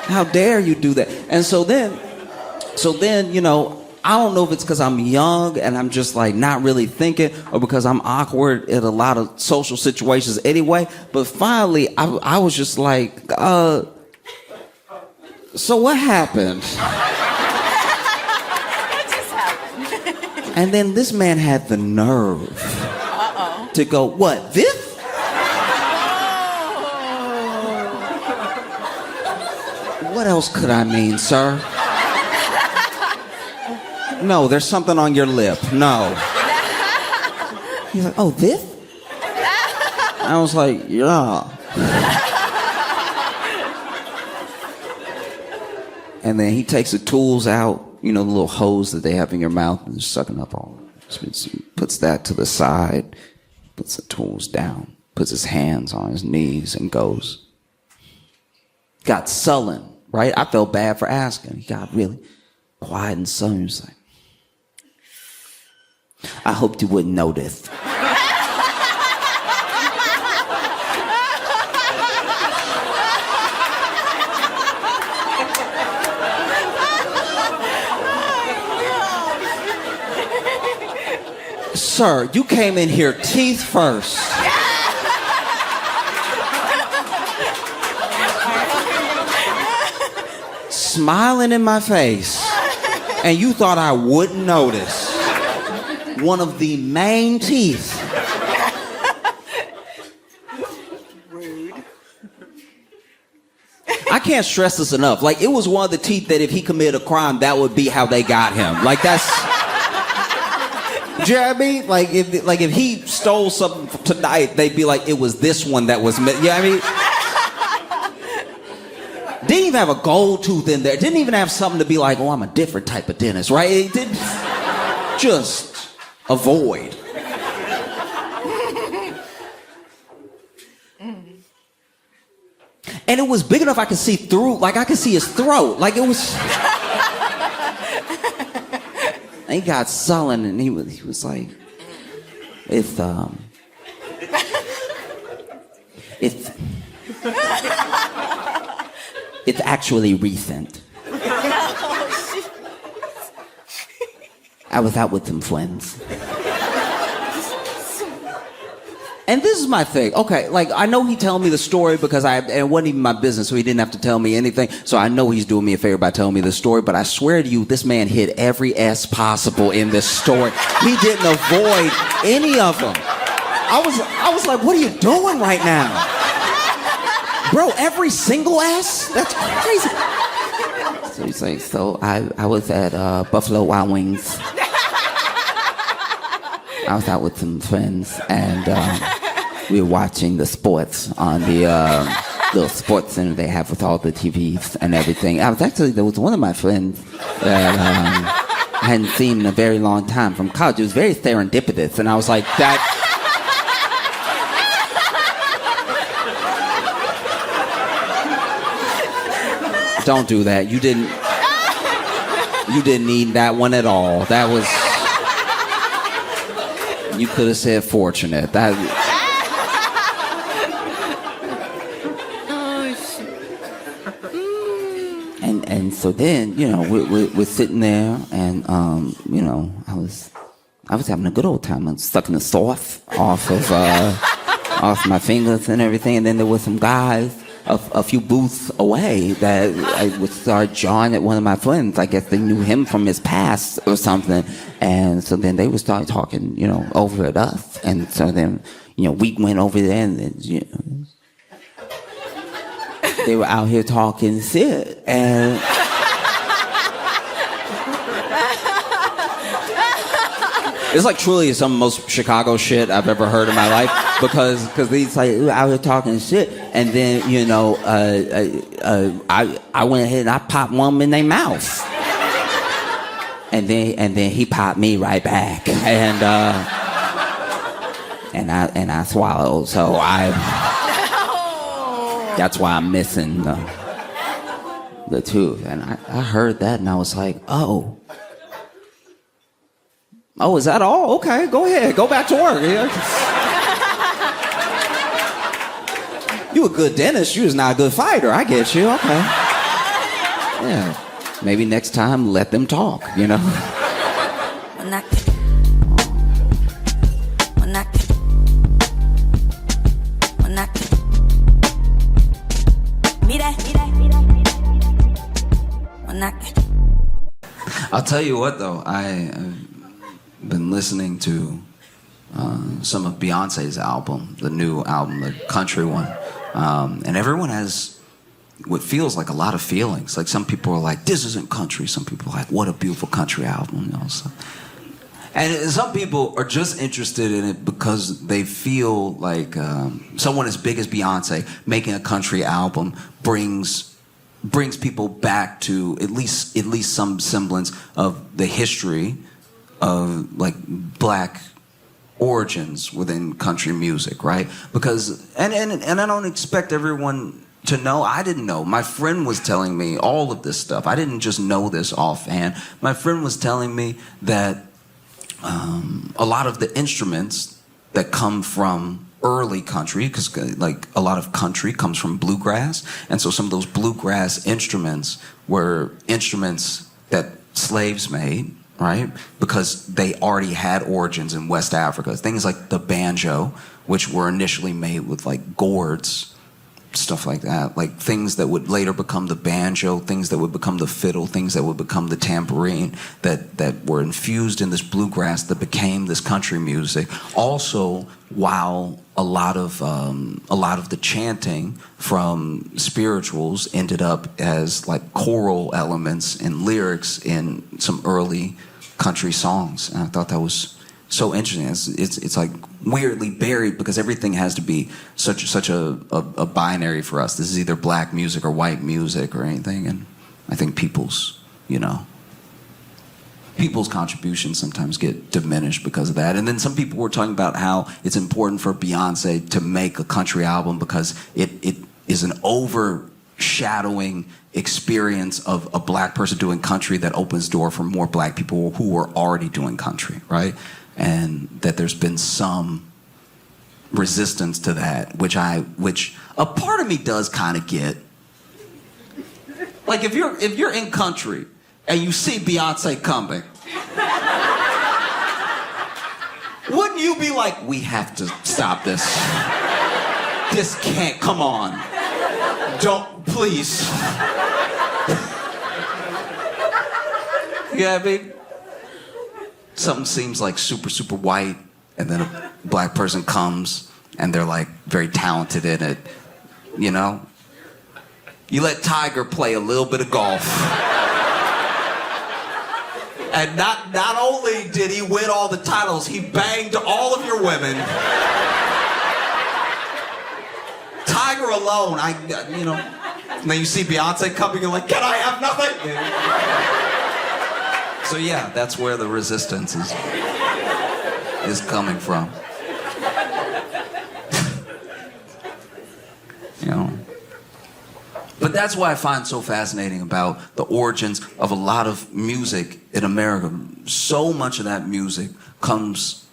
how dare you do that? And so then, you know, I don't know if it's because I'm young and I'm just like not really thinking, or because I'm awkward in a lot of social situations anyway, but finally I was just like, so what happened? And then this man had the nerve to go, "What, this?" What else could I mean, sir? "No, there's something on your lip. No." He's like, "Oh, this?" I was like, "Yeah." And then he takes the tools out, you know, the little hose that they have in your mouth, and just sucking up all. Puts that to the side, puts the tools down, puts his hands on his knees, and goes. Got sullen, right? I felt bad for asking. He got really quiet and sullen. He was like, "I hoped you wouldn't notice." Sir, you came in here teeth first. Smiling in my face, and you thought I wouldn't notice. one of the main teeth. Rude. I can't stress this enough. Like, it was one of the teeth that if he committed a crime, that would be how they got him. Like, that's... Do you know what I mean? Like if he stole something tonight, they'd be like, it was this one that was... You know what I mean? Didn't even have a gold tooth in there. Didn't even have something to be like, oh, I'm a different type of dentist, right? It didn't... Just avoid. And it was big enough I could see through, like I could see his throat. Like it was... And he got sullen and he was like, it's actually recent. I was out with some friends. And this is my thing. Okay, like, I know he telling me the story because it wasn't even my business, so he didn't have to tell me anything. So I know he's doing me a favor by telling me the story, but I swear to you, this man hit every S possible in this story. He didn't avoid any of them. I was like, what are you doing right now? Bro, every single S? That's crazy. So he's like, so I was at Buffalo Wild Wings. I was out with some friends, and we were watching the sports on the little sports center they have with all the TVs and everything. There was one of my friends that I hadn't seen in a very long time from college. It was very serendipitous, and I was like, that... Don't do that. You didn't need that one at all. That was... You could have said fortunate. That... And so then, you know, we're sitting there, and you know, I was having a good old time. I was sucking the sauce off my fingers and everything. And then there were some guys a few booths away that I would start jawing at one of my friends. I guess they knew him from his past or something. And so then they would start talking, you know, over at us. And so then, you know, we went over there, and then, you know, they were out here talking shit. And it's like truly some of the most Chicago shit I've ever heard in my life, because these like out here talking shit, and then, you know, I went ahead and I popped one in their mouth, and then he popped me right back, and I swallowed, so that's why I'm missing the tooth, and I heard that and I was like, oh, is that all? Okay, go ahead. Go back to work. You a good dentist. You just not a good fighter. I get you. Okay. Yeah. Maybe next time, let them talk, you know? I'll tell you what, though. I've been listening to some of Beyonce's album, the new album, the country one, and everyone has what feels like a lot of feelings. Like, some people are like, this isn't country. Some people are like, what a beautiful country album, you know? So, and some people are just interested in it because they feel like someone as big as Beyonce making a country album brings people back to at least some semblance of the history of, like, black origins within country music, right? Because and I don't expect everyone to know. I didn't know. My friend was telling me all of this stuff. I didn't just know this offhand. My friend was telling me that a lot of the instruments that come from early country, because like a lot of country comes from bluegrass, and so some of those bluegrass instruments were instruments that slaves made, right? Because they already had origins in West Africa. Things like the banjo, which were initially made with like gourds stuff like that, like things that would later become the banjo, things that would become the fiddle, things that would become the tambourine, that were infused in this bluegrass that became this country music. Also, while a lot of the chanting from spirituals ended up as like choral elements and lyrics in some early country songs, and I thought that was so interesting. It's like weirdly buried because everything has to be such a binary for us. This is either black music or white music or anything, and I think people's contributions sometimes get diminished because of that. And then some people were talking about how it's important for Beyonce to make a country album because it is an overshadowing experience of a black person doing country that opens door for more black people who are already doing country, right? And that there's been some resistance to that, which a part of me does kind of get. Like if you're in country and you see Beyonce coming, wouldn't you be like, we have to stop this? This can't, come on. Don't, please. Yeah, I mean, something seems like super, super white, and then a black person comes, and they're like very talented in it, you know? You let Tiger play a little bit of golf. And not only did he win all the titles, he banged all of your women. Tiger alone, and then you see Beyonce coming, you're like, can I have nothing? So yeah, that's where the resistance is coming from. You know. But that's why I find so fascinating about the origins of a lot of music in America. So much of that music comes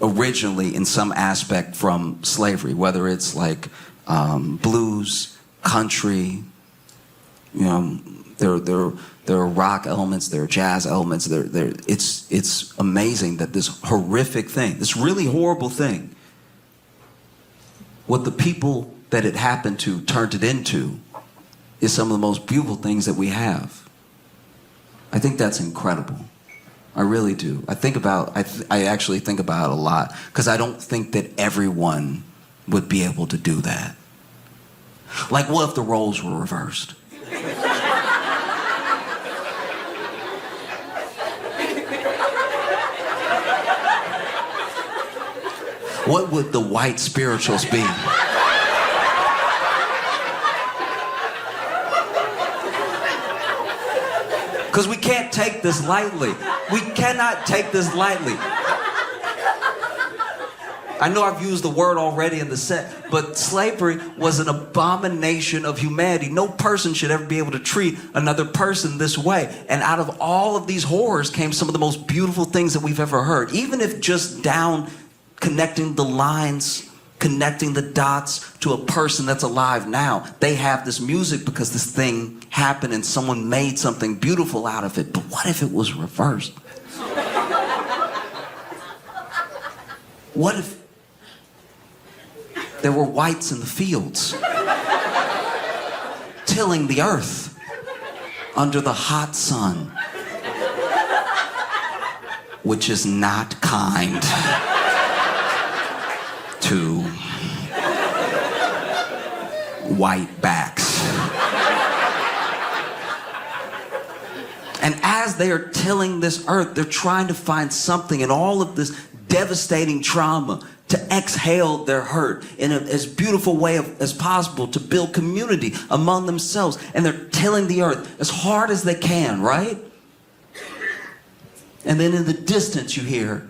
originally in some aspect from slavery, whether it's like blues, country, you know, there are rock elements, there are jazz elements. It's amazing that this horrific thing, this really horrible thing, what the people that it happened to turned it into, is some of the most beautiful things that we have. I think that's incredible. I really do. I actually think about it a lot because I don't think that everyone would be able to do that. Like, what if the roles were reversed? What would the white spirituals be? Because we can't take this lightly. We cannot take this lightly. I know I've used the word already in the set, but slavery was an abomination of humanity. No person should ever be able to treat another person this way. And out of all of these horrors came some of the most beautiful things that we've ever heard. Even if just down connecting the lines, connecting the dots to a person that's alive now. They have this music because this thing happened and someone made something beautiful out of it. But what if it was reversed? What if there were whites in the fields tilling the earth under the hot sun, which is not kind to white backs. And as they are tilling this earth, they're trying to find something in all of this devastating trauma to exhale their hurt in as beautiful way as possible to build community among themselves. And they're tilling the earth as hard as they can, right? And then in the distance you hear,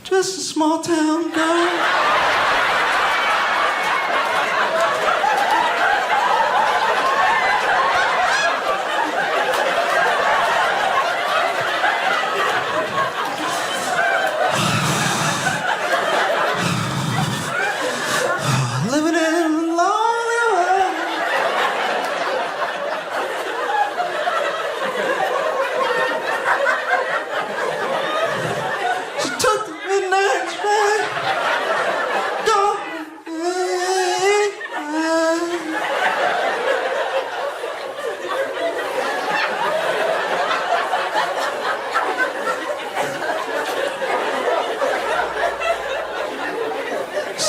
just a small town girl. Living in a lonely world. She took the midnight train.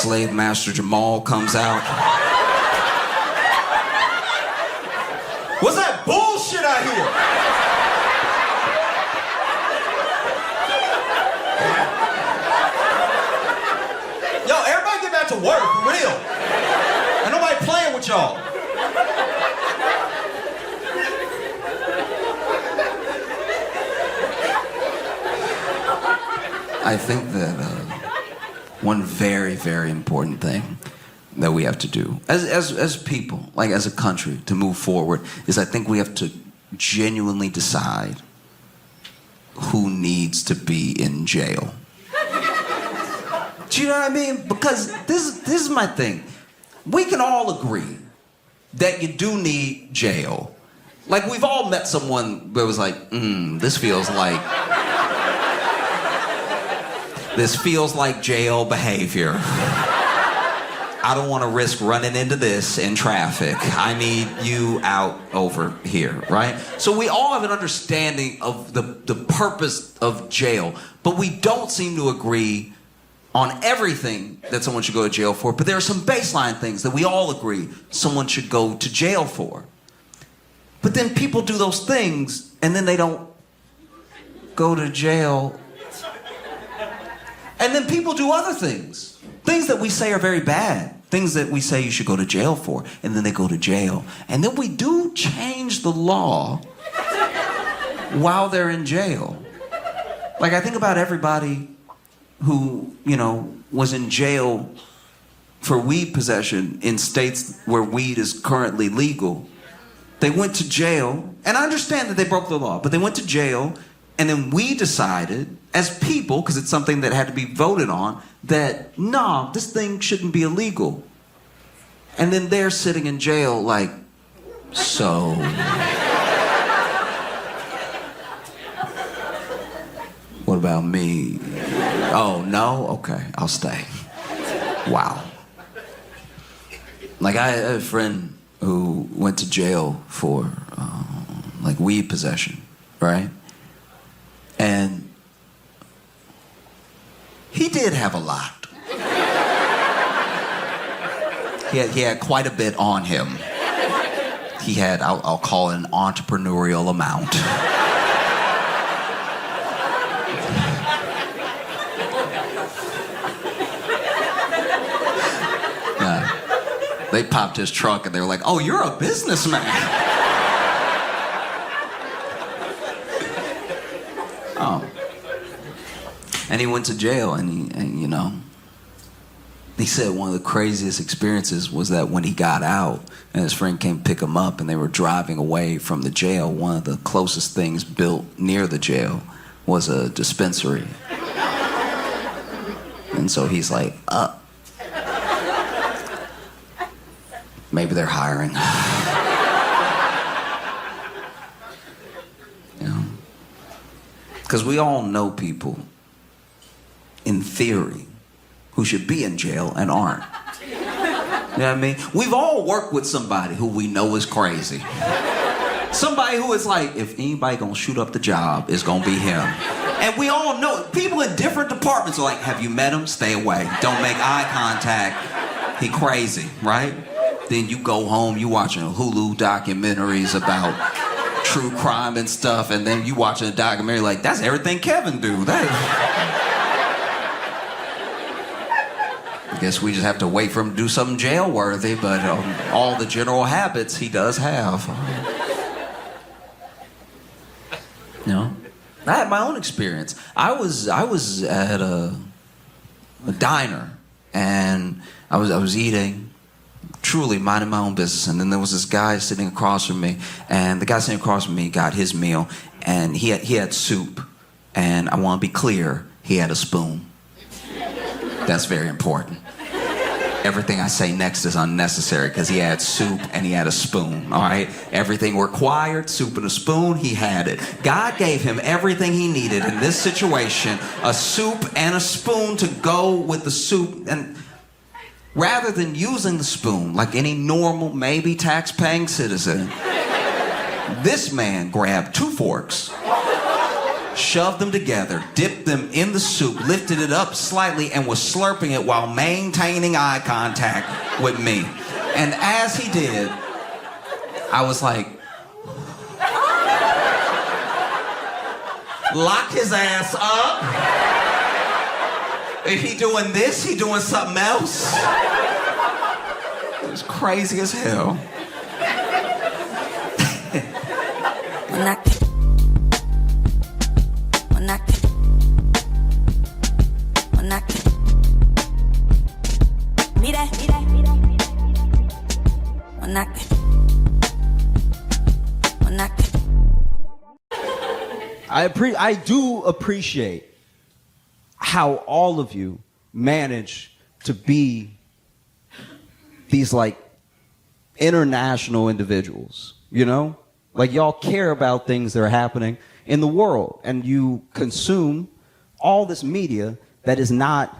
slave master Jamal comes out. What's that bullshit I hear? Yo, everybody get back to work, for real. Ain't nobody playing with y'all. I think that one very, very important thing that we have to do as people, like as a country, to move forward is I think we have to genuinely decide who needs to be in jail. Do you know what I mean? Because this is my thing. We can all agree that you do need jail. Like, we've all met someone that was like, this feels like jail behavior. I don't want to risk running into this in traffic. I need you out over here, right? So we all have an understanding of the purpose of jail, but we don't seem to agree on everything that someone should go to jail for. But there are some baseline things that we all agree someone should go to jail for. But then people do those things, and then they don't go to jail. And then people do other things. Things that we say are very bad. Things that we say you should go to jail for. And then they go to jail. And then we do change the law while they're in jail. Like, I think about everybody who, was in jail for weed possession in states where weed is currently legal. They went to jail, and I understand that they broke the law, but they went to jail, and then we decided, as people, because it's something that had to be voted on, that, no, this thing shouldn't be illegal. And then they're sitting in jail like, so... What about me? Oh, no? Okay, I'll stay. Wow. Like, I had a friend who went to jail for, weed possession, right? And he did have a lot. He had quite a bit on him. He had, I'll call it an entrepreneurial amount. They popped his trunk and they were like, oh, you're a businessman. Oh. And he went to jail and he said one of the craziest experiences was that when he got out and his friend came pick him up and they were driving away from the jail, one of the closest things built near the jail was a dispensary. And so he's like, maybe they're hiring. Because we all know people, in theory, who should be in jail and aren't. You know what I mean? We've all worked with somebody who we know is crazy. Somebody who is like, if anybody gonna shoot up the job, it's gonna be him. And we all know, people in different departments are like, have you met him? Stay away. Don't make eye contact. He crazy, right? Then you go home, you watching Hulu documentaries about true crime and stuff, and then you watching a documentary like, that's everything Kevin do. I guess we just have to wait for him to do something jail-worthy, but all the general habits he does have. I had my own experience. I was at a diner, and I was eating, truly minding my own business, and then there was this guy sitting across from me, and the guy sitting across from me got his meal, and he had soup, and I want to be clear, he had a spoon. That's very important. Everything I say next is unnecessary because he had soup and he had a spoon, all right? Everything required, soup and a spoon, he had it. God gave him everything he needed in this situation, a soup and a spoon to go with the soup. And rather than using the spoon like any normal, maybe tax-paying citizen, this man grabbed 2 forks, shoved them together, dipped them in the soup, lifted it up slightly, and was slurping it while maintaining eye contact with me. And as he did, I was like, lock his ass up. If he doing this, he doing something else. It was crazy as hell. I do appreciate how all of you manage to be these like international individuals, you know? Like y'all care about things that are happening in the world, and you consume all this media that is not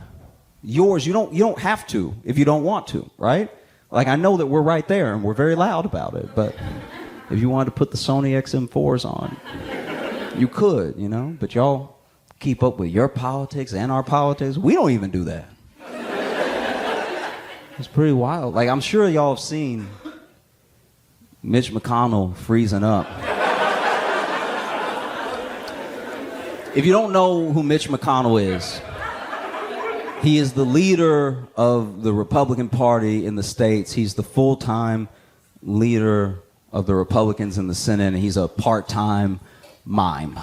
yours. You don't have to if you don't want to, right? Like I know that we're right there and we're very loud about it, but if you wanted to put the Sony XM4s on, you could, you know? But y'all keep up with your politics and our politics. We don't even do that. It's pretty wild. Like I'm sure y'all have seen Mitch McConnell freezing up. If you don't know who Mitch McConnell is, he is the leader of the Republican Party in the States. He's the full-time leader of the Republicans in the Senate, and he's a part-time mime.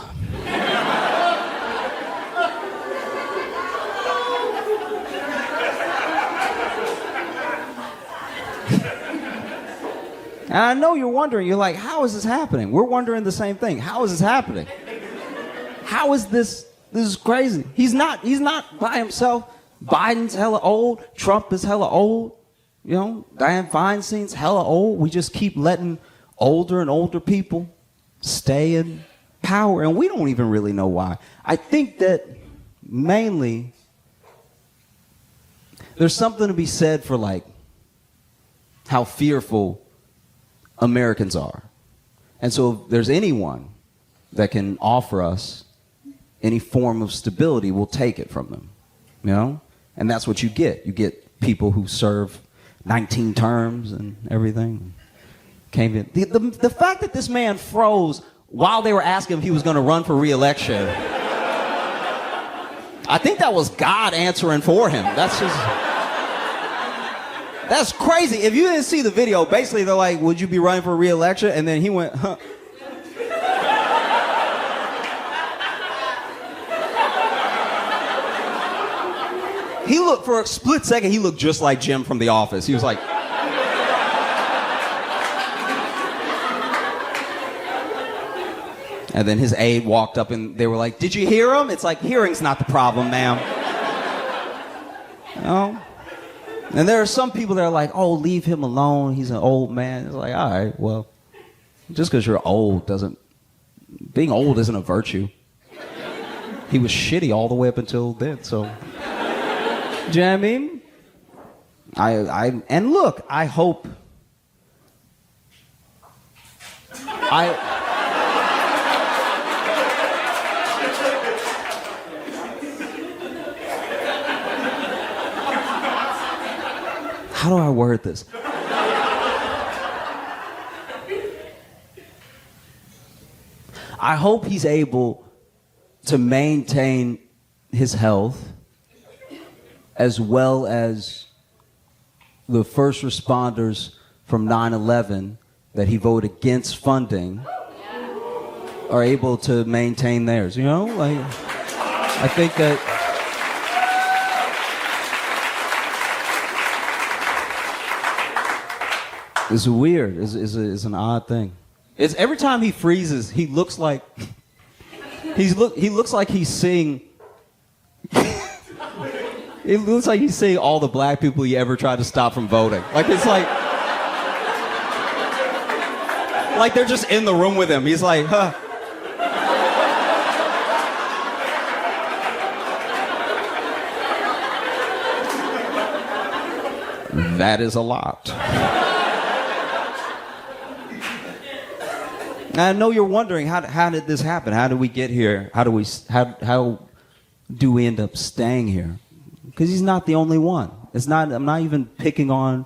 And I know you're wondering, you're like, how is this happening? We're wondering the same thing. How is this happening? How is this? This is crazy. He's not by himself. Biden's hella old. Trump is hella old. You know, Dianne Feinstein's hella old. We just keep letting older and older people stay in power, and we don't even really know why. I think that mainly there's something to be said for like how fearful Americans are. And so if there's anyone that can offer us any form of stability, we'll take it from them, you know? And that's what you get. You get people who serve 19 terms and everything. The fact that this man froze while they were asking if he was going to run for re-election, I think that was God answering for him. That's crazy. If you didn't see the video, basically they're like, would you be running for re-election? And then he went, huh. He looked, for a split second, he looked just like Jim from The Office. He was like... And then his aide walked up and they were like, did you hear him? It's like, hearing's not the problem, ma'am. You know? And there are some people that are like, oh, leave him alone. He's an old man. It's like, all right, well, just because you're old doesn't... Being old isn't a virtue. He was shitty all the way up until then, so... Do you know what I mean? And look, I hope... How do I word this? I hope he's able to maintain his health as well as the first responders from 9/11 that he voted against funding are able to maintain theirs. You know, like I think that it's weird. It's an odd thing. It's every time he freezes, he looks like he looks like he's seeing. It looks like he's seeing all the black people he ever tried to stop from voting. Like it's like they're just in the room with him. He's like, huh. That is a lot. And I know you're wondering, how did this happen? How did we get here? How do we end up staying here? Because he's not the only one. I'm not even picking on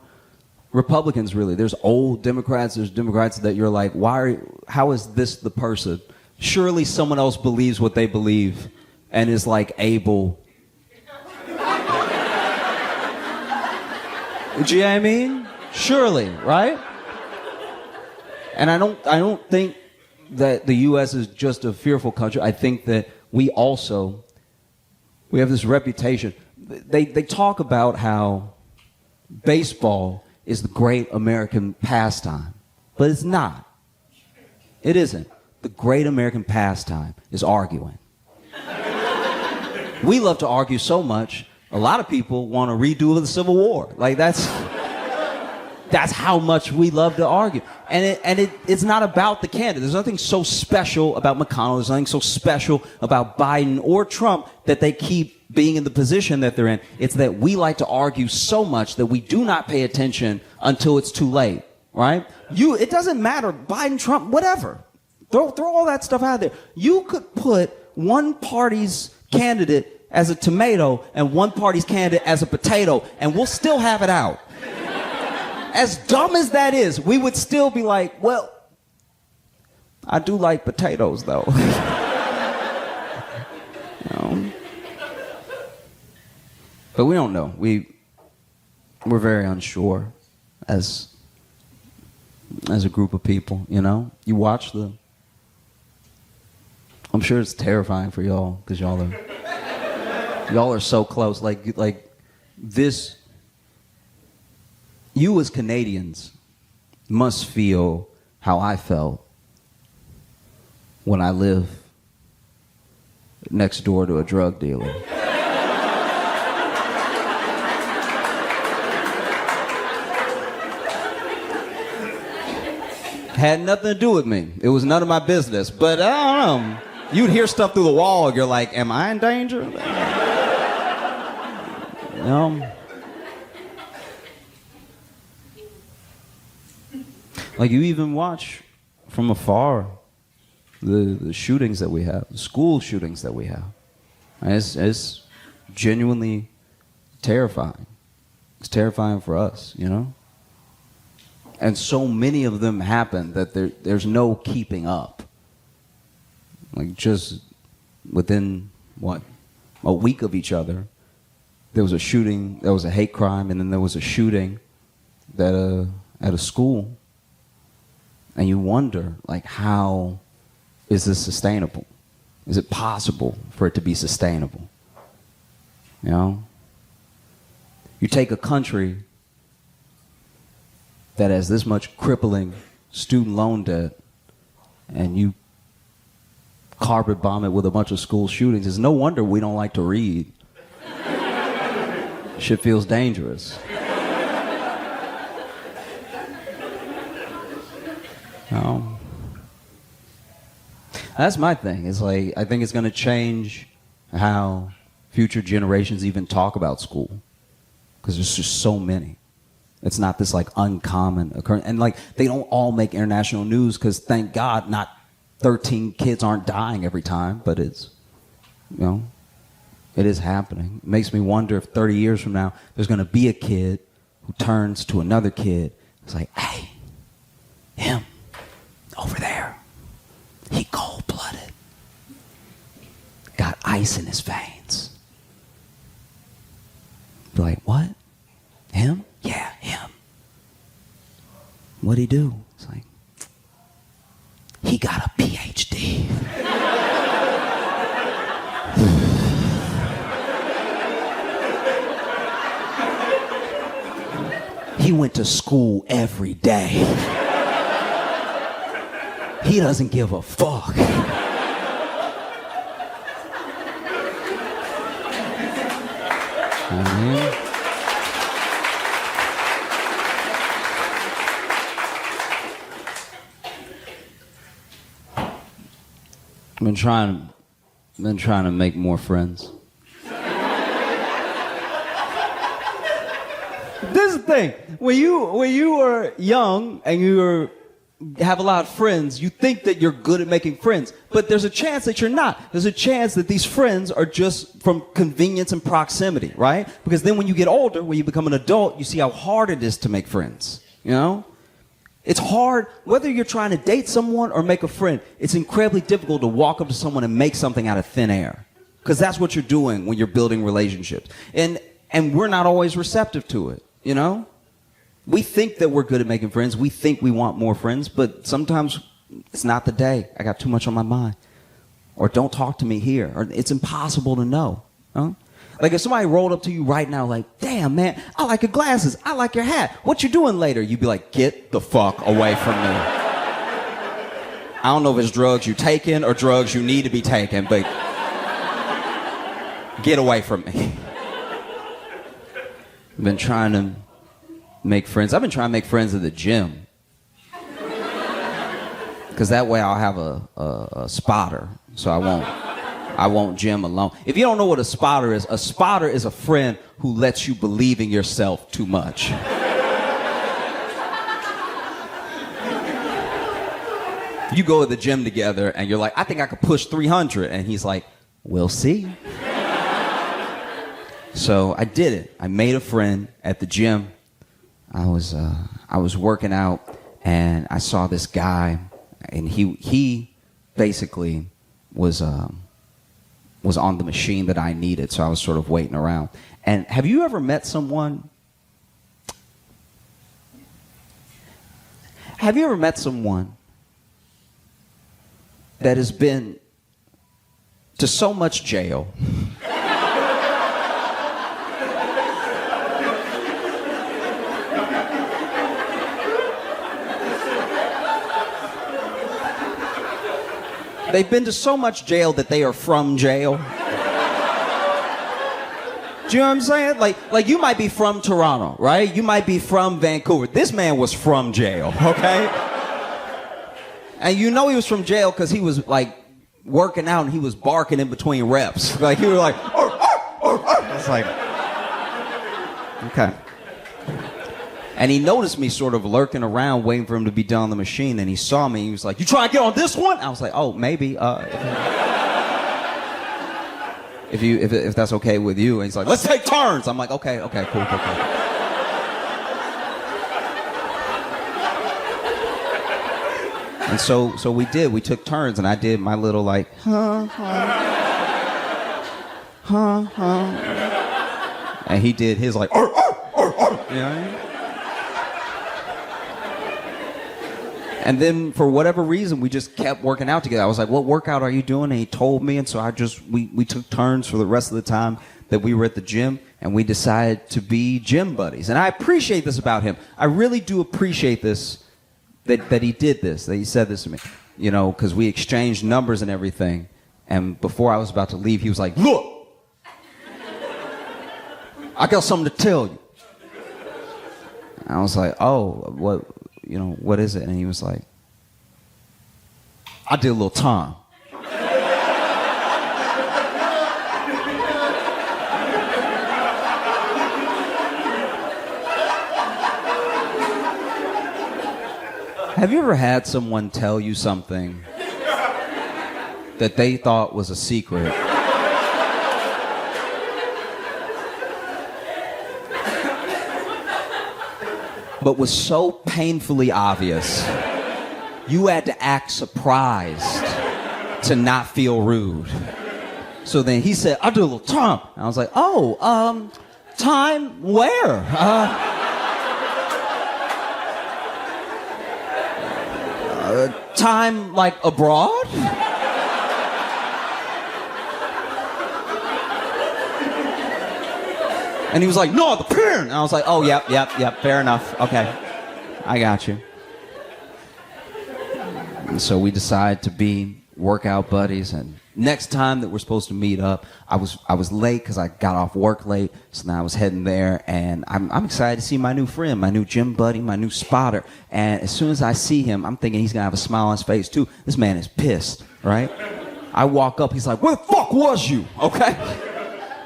Republicans, really. There's old Democrats. There's Democrats that you're like, how is this the person? Surely someone else believes what they believe and is like able. Do you know what I mean? Surely, right? And I don't think that the U.S. is just a fearful country. I think that we have this reputation. They talk about how baseball is the great American pastime, but it's not. It isn't. The great American pastime is arguing. We love to argue so much, a lot of people want a redo of the Civil War. Like, that's how much we love to argue. And it's not about the candidate. There's nothing so special about McConnell. There's nothing so special about Biden or Trump that they keep being in the position that they're in. It's that we like to argue so much that we do not pay attention until it's too late, right? It doesn't matter, Biden, Trump, whatever. Throw all that stuff out there. You could put one party's candidate as a tomato and one party's candidate as a potato, and we'll still have it out. As dumb as that is, we would still be like, well, I do like potatoes, though. You know? But we don't know. We're very unsure as a group of people, you know? You watch I'm sure it's terrifying for y'all, because y'all are so close. Like this, you as Canadians must feel how I felt when I lived next door to a drug dealer. Had nothing to do with me. It was none of my business. But I don't know. You'd hear stuff through the wall, and you're like, am I in danger? Like, you even watch from afar the shootings that we have, the school shootings that we have. And it's genuinely terrifying. It's terrifying for us, you know? And so many of them happen that there's no keeping up. Like, just within, a week of each other, there was a shooting, there was a hate crime, and then there was a shooting at a school. And you wonder, like, how is this sustainable? Is it possible for it to be sustainable? You know? You take a country that has this much crippling student loan debt, and you carpet bomb it with a bunch of school shootings. It's no wonder we don't like to read. Shit feels dangerous. That's my thing. It's like, I think it's going to change how future generations even talk about school, because there's just so many. It's not this like uncommon occurrence. And like, they don't all make international news because, thank God, not 13 kids aren't dying every time, but it's, you know, it is happening. It makes me wonder if 30 years from now, there's going to be a kid who turns to another kid. It's like, hey, him over there, he cold-blooded, got ice in his veins. Be like, what? Him? Yeah, him. What'd he do? It's like, he got a PhD. He went to school every day. He doesn't give a fuck. I've been trying to make more friends. This is the thing. When you were young and you were have a lot of friends, you think that you're good at making friends, but there's a chance that you're not. There's a chance that these friends are just from convenience and proximity, right? Because then when you get older, when you become an adult, you see how hard it is to make friends, you know? It's hard, whether you're trying to date someone or make a friend, it's incredibly difficult to walk up to someone and make something out of thin air. Because that's what you're doing when you're building relationships. And we're not always receptive to it, you know? We think that we're good at making friends. We think we want more friends, but sometimes it's not the day. I got too much on my mind. Or don't talk to me here. Or it's impossible to know. Huh? Like if somebody rolled up to you right now like, damn, man, I like your glasses. I like your hat. What you doing later? You'd be like, get the fuck away from me. I don't know if it's drugs you taking or drugs you need to be taking, but get away from me. I've been trying to make friends. I've been trying to make friends at the gym. Because that way I'll have a spotter. So I won't gym alone. If you don't know what a spotter is a friend who lets you believe in yourself too much. You go to the gym together and you're like, I think I could push 300. And he's like, we'll see. So I did it. I made a friend at the gym. I was working out and I saw this guy, and he basically was on the machine that I needed, so I was sort of waiting around. And have you ever met someone? Have you ever met someone that has been to so much jail? They've been to so much jail that they are from jail. Do you know what I'm saying? Like you might be from Toronto, right? You might be from Vancouver. This man was from jail, okay? And you know he was from jail because he was like working out and he was barking in between reps. Like he was like, arr, arr, arr. It's like, okay. And he noticed me sort of lurking around, waiting for him to be done on the machine. And he saw me. He was like, you trying to get on this one? I was like, oh, maybe. If that's okay with you. And he's like, let's take turns. I'm like, okay, cool. And so we did. We took turns, and I did my little like, and he did his like, you know what I mean? And then for whatever reason, we just kept working out together. I was like, what workout are you doing? And he told me. And so we took turns for the rest of the time that we were at the gym, and we decided to be gym buddies. And I appreciate this about him. I really do appreciate this, that he did this, that he said this to me, you know, because we exchanged numbers and everything. And before I was about to leave, he was like, look, I got something to tell you. And I was like, oh, what? You know, what is it? And he was like, I did a little time. Have you ever had someone tell you something that they thought was a secret? But was so painfully obvious, you had to act surprised to not feel rude. So then he said, I do a little time. And I was like, oh, time where? Time like abroad? And he was like, no, the pen. And I was like, oh, yep, fair enough. Okay, I got you. And so we decided to be workout buddies. And next time that we're supposed to meet up, I was late because I got off work late. So now I was heading there. And I'm excited to see my new friend, my new gym buddy, my new spotter. And as soon as I see him, I'm thinking he's going to have a smile on his face, too. This man is pissed, right? I walk up. He's like, where the fuck was you? Okay?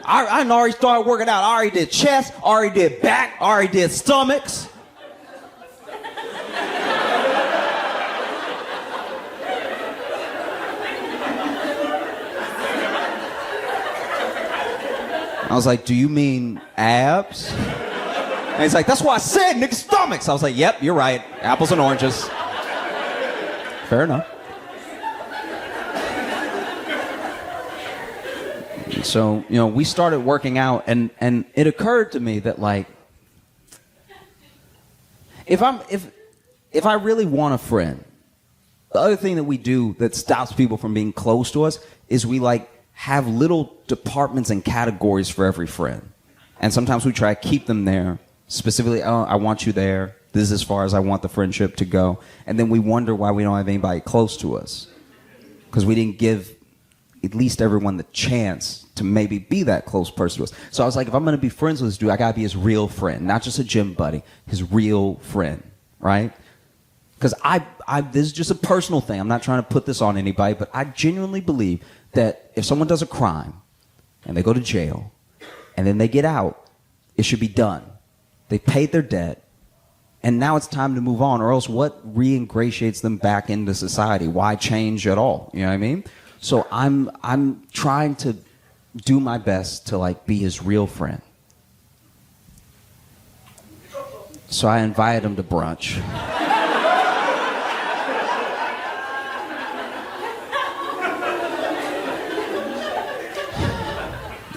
I already started working out. I already did chest, already did back, already did stomachs. I was like, do you mean abs? And he's like, that's what I said, nigga, stomachs. I was like, yep, you're right. Apples and oranges. Fair enough. So, we started working out, and it occurred to me that, like, if I really want a friend, the other thing that we do that stops people from being close to us is we, like, have little departments and categories for every friend. And sometimes we try to keep them there. Specifically, oh, I want you there. This is as far as I want the friendship to go. And then we wonder why we don't have anybody close to us. Because we didn't give at least everyone the chance to maybe be that close person to us. So I was like, if I'm going to be friends with this dude, I got to be his real friend, not just a gym buddy, his real friend, right? Because this is just a personal thing. I'm not trying to put this on anybody, but I genuinely believe that if someone does a crime and they go to jail and then they get out, it should be done. They paid their debt, and now it's time to move on, or else what re-ingratiates them back into society? Why change at all? You know what I mean? So I'm trying to do my best to, like, be his real friend. So I invited him to brunch.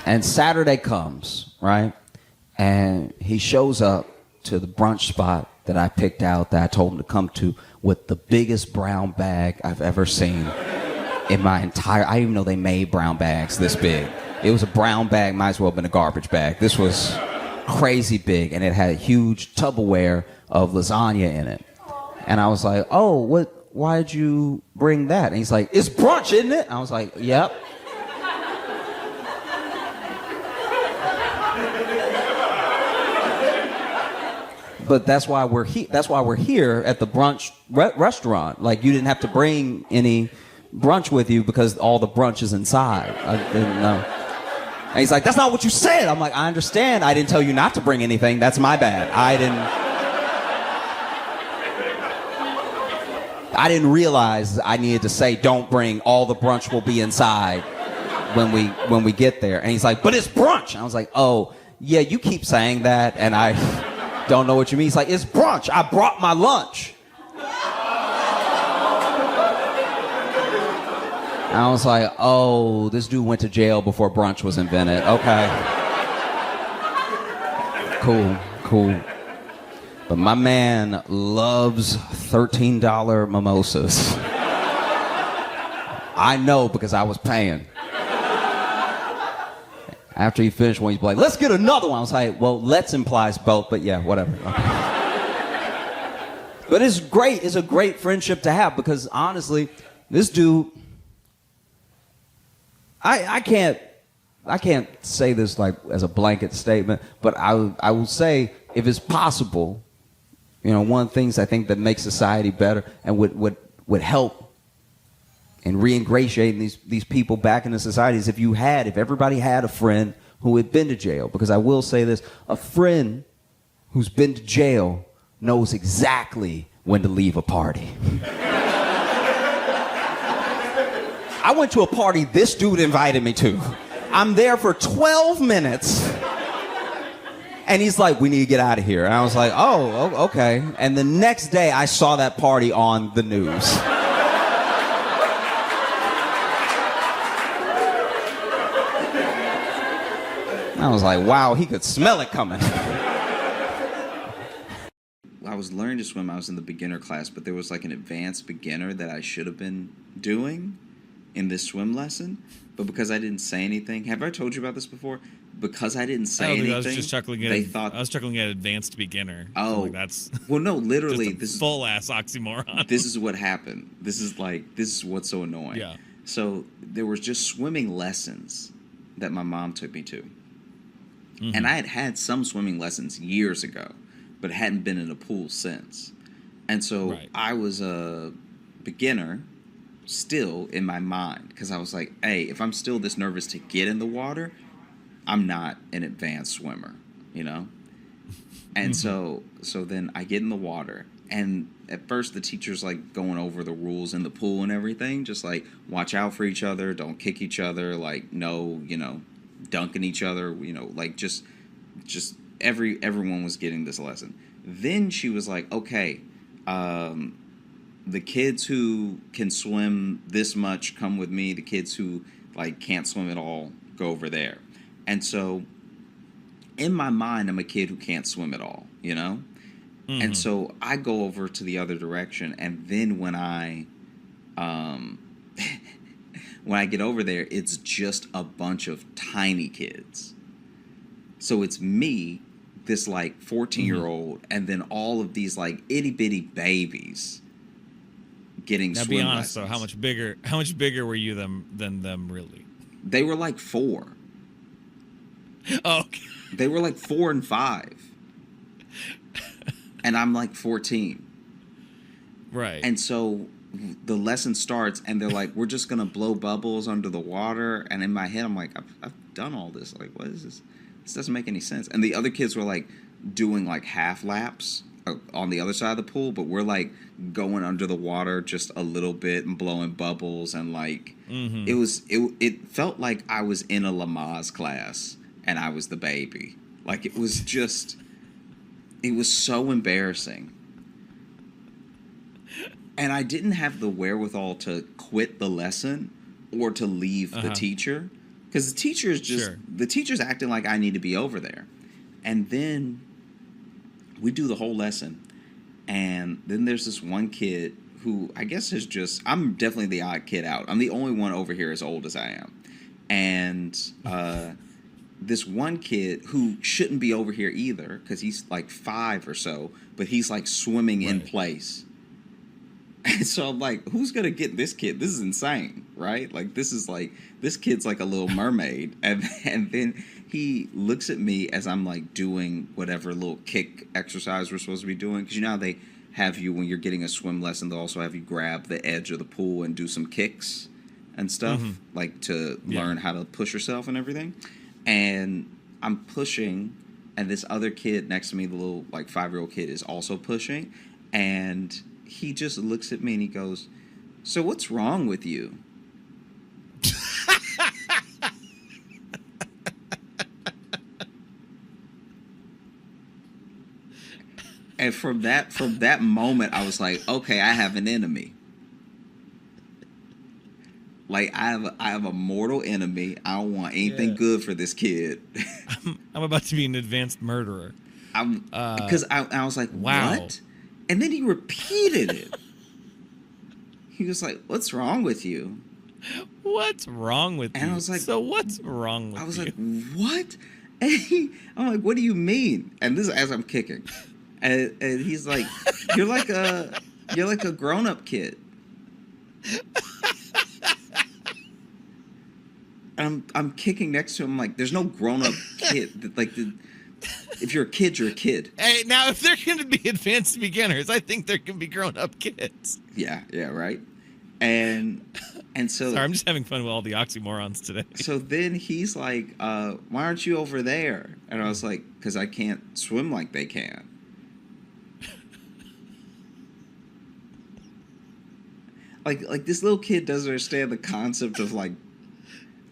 And Saturday comes, right? And he shows up to the brunch spot that I picked out, that I told him to come to, with the biggest brown bag I've ever seen in my entire... I didn't even know they made brown bags this big. It was a brown bag, might as well have been a garbage bag. This was crazy big, and it had a huge Tupperware of lasagna in it. And I was like, oh, why'd you bring that? And he's like, it's brunch, isn't it? I was like, yep. But that's why we're here at the brunch restaurant. Like, you didn't have to bring any brunch with you because all the brunch is inside. I didn't know. And he's like, that's not what you said. I'm like, I understand. I didn't tell you not to bring anything. That's my bad. I didn't realize I needed to say, don't bring, all the brunch will be inside when we get there. And he's like, but it's brunch. And I was like, oh, yeah, you keep saying that, and I don't know what you mean. He's like, it's brunch. I brought my lunch. And I was like, oh, this dude went to jail before brunch was invented. Okay. Cool. But my man loves $13 mimosas. I know because I was paying. After he finished one, he's like, let's get another one. I was like, well, let's implies both, but yeah, whatever. Okay. But it's great. It's a great friendship to have because, honestly, this dude, I can't say this like as a blanket statement, but I will say, if it's possible, one of the things I think that makes society better and would help and re-ingratiating these people back into society is if everybody had a friend who had been to jail. Because I will say this, a friend who's been to jail knows exactly when to leave a party. I went to a party this dude invited me to. I'm there for 12 minutes. And he's like, we need to get out of here. And I was like, oh, okay. And the next day I saw that party on the news. I was like, wow, he could smell it coming. I was learning to swim. I was in the beginner class, but there was like an advanced beginner that I should have been doing in this swim lesson. But because I didn't say anything, have I told you about this before? Because I didn't say anything, I was just chuckling at. I was chuckling at advanced beginner. Oh, so like that's well, no, literally, this is full ass oxymoron. This is what happened. This is what's so annoying. Yeah. So there was just swimming lessons that my mom took me to. Mm-hmm. And I had some swimming lessons years ago, but hadn't been in a pool since. And so I was a beginner still in my mind because I was like, hey, if I'm still this nervous to get in the water, I'm not an advanced swimmer, And so then I get in the water, and at first the teacher's like going over the rules in the pool and everything, just like watch out for each other, don't kick each other, like no, dunking each other, like just everyone was getting this lesson. Then she was like, okay, the kids who can swim this much come with me. The kids who like can't swim at all go over there. And so in my mind, I'm a kid who can't swim at all, Mm-hmm. And so I go over to the other direction, and then when I when I get over there, it's just a bunch of tiny kids. So it's me, this like 14-year-old, and then all of these like itty bitty babies getting now, swim be honest lessons. though, how much bigger were you than them really? They were like 4. Oh, okay. They were like 4 and 5. And I'm like 14. Right. And so the lesson starts, and they're like, we're just going to blow bubbles under the water. And in my head, I'm like, I've done all this. Like, what is this? This doesn't make any sense. And the other kids were like doing like half laps on the other side of the pool, but we're like going under the water just a little bit and blowing bubbles. And like, it felt like I was in a Lamaze class and I was the baby. Like, it was so embarrassing. And I didn't have the wherewithal to quit the lesson or to leave the teacher. Because the teacher is just, the teacher's acting like I need to be over there. And then we do the whole lesson. And then there's this one kid who I guess is just, I'm definitely the odd kid out. I'm the only one over here as old as I am. And this one kid who shouldn't be over here either, because he's like 5 or so, but he's like swimming in place. And so I'm like, who's going to get this kid? This is insane, right? Like, this kid's like a little mermaid. And then he looks at me as I'm like doing whatever little kick exercise we're supposed to be doing. Because how they have you, when you're getting a swim lesson, they'll also have you grab the edge of the pool and do some kicks and stuff, like to learn how to push yourself and everything. And I'm pushing, and this other kid next to me, the little like 5-year-old kid, is also pushing. And he just looks at me and he goes, "So what's wrong with you?" And from that moment, I was like, okay, I have an enemy. Like, I have a mortal enemy. I don't want anything good for this kid. I'm about to be an advanced murderer. Because I was like, wow. What? And then he repeated it. He was like, "What's wrong with you?" What's wrong with you? And I was like, so what's wrong with you? I was like, what? And I'm like, what do you mean? And this is as I'm kicking. And he's like, you're like a grown-up kid. And I'm kicking next to him like, there's no grown-up kid. Like, if you're a kid, you're a kid. Hey, now if they're going to be advanced beginners, I think there can be grown-up kids. Yeah, right. And so... Sorry, I'm just having fun with all the oxymorons today. So then he's like, why aren't you over there? And I was like, because I can't swim like they can. Like this little kid doesn't understand the concept of like,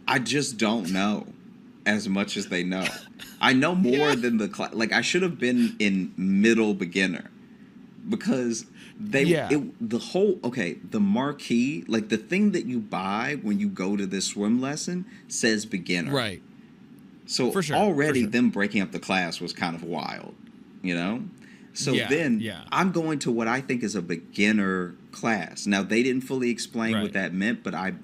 I just don't know as much as they know. I know more than the class. Like, I should have been in middle beginner, because the marquee, like the thing that you buy when you go to this swim lesson says beginner. Right. So already them breaking up the class was kind of wild, So then I'm going to what I think is a beginner class. Now, they didn't fully explain what that meant, but I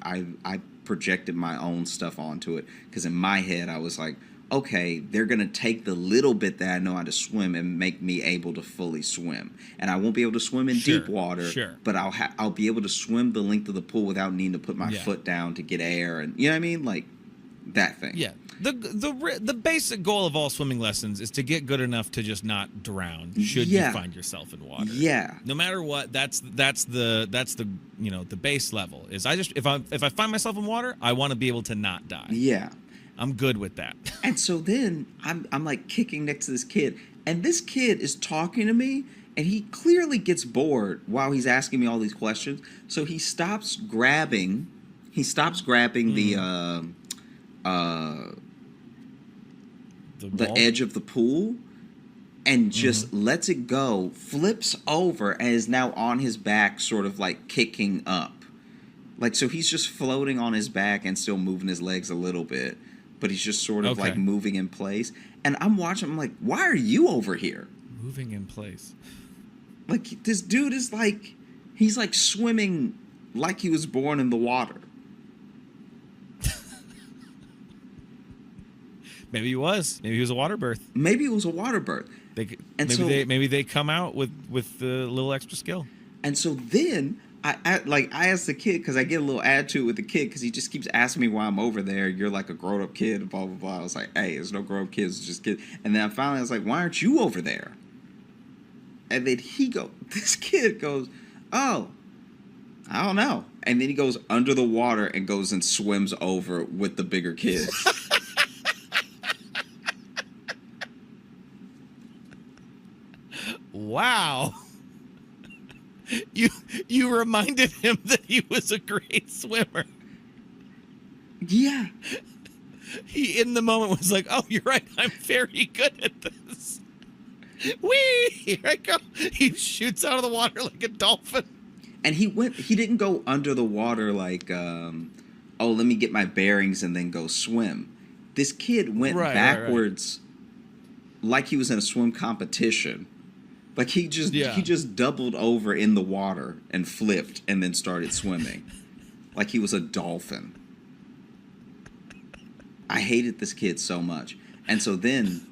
projected my own stuff onto it, because in my head I was like, okay, they're going to take the little bit that I know how to swim and make me able to fully swim. And I won't be able to swim in deep water, but I'll be able to swim the length of the pool without needing to put my foot down to get air, and you know what I mean? Like, that thing. Yeah. The basic goal of all swimming lessons is to get good enough to just not drown should you find yourself in water. Yeah. No matter what, that's the the base level is if I find myself in water, I want to be able to not die. Yeah. I'm good with that. And so then I'm like kicking next to this kid, and this kid is talking to me, and he clearly gets bored while he's asking me all these questions. So he stops grabbing the the edge of the pool and just lets it go, flips over, and is now on his back, sort of like kicking up. Like, so he's just floating on his back and still moving his legs a little bit, but he's just sort of like moving in place. And I'm watching, I'm like, why are you over here? Moving in place. Like, this dude is like, he's like swimming like he was born in the water. Maybe he was. Maybe he was a water birth. Maybe it was a water birth. Maybe they come out with a little extra skill. And so then I asked the kid, because I get a little attitude with the kid because he just keeps asking me why I'm over there. You're like a grown up kid, blah blah blah. I was like, hey, there's no grown up kids, it's just kids. And then finally I was like, why aren't you over there? And then this kid goes, oh, I don't know. And then he goes under the water and goes and swims over with the bigger kids. Wow. You reminded him that he was a great swimmer. Yeah. He, in the moment, was like, oh, you're right, I'm very good at this. Whee! Here I go. He shoots out of the water like a dolphin. And he didn't go under the water like, oh, let me get my bearings and then go swim. This kid went backwards like he was in a swim competition. Like he just doubled over in the water and flipped and then started swimming. Like he was a dolphin. I hated this kid so much. And so then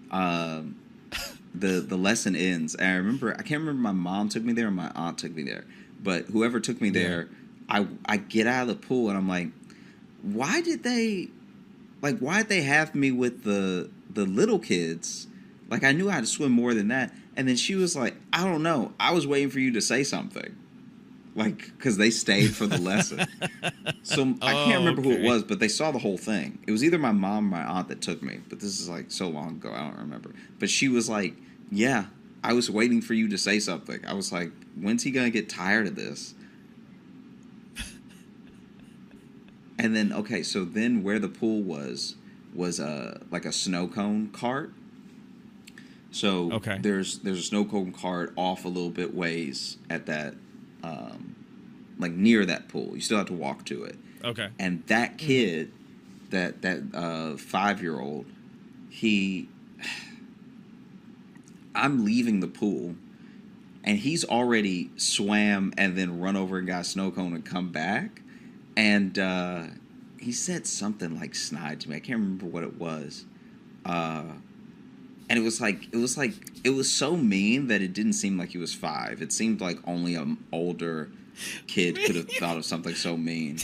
the lesson ends. And I can't remember my mom took me there or my aunt took me there. But whoever took me there, I get out of the pool and I'm like, why did they have me with the little kids? Like I knew how to swim more than that. And then she was like, I don't know. I was waiting for you to say something. Like, because they stayed for the lesson. So I can't remember who it was, but they saw the whole thing. It was either my mom or my aunt that took me. But this is like so long ago, I don't remember. But she was like, yeah, I was waiting for you to say something. I was like, when's he going to get tired of this? And then, okay, so then where the pool was like a snow cone cart. So there's a snow cone cart off a little bit ways at that, like near that pool. You still have to walk to it. Okay. And that kid, that 5-year-old, I'm leaving the pool, and he's already swam and then run over and got a snow cone and come back, and he said something like snide to me. I can't remember what it was. And it was so mean that it didn't seem like he was 5. It seemed like only an older kid could have thought of something so mean.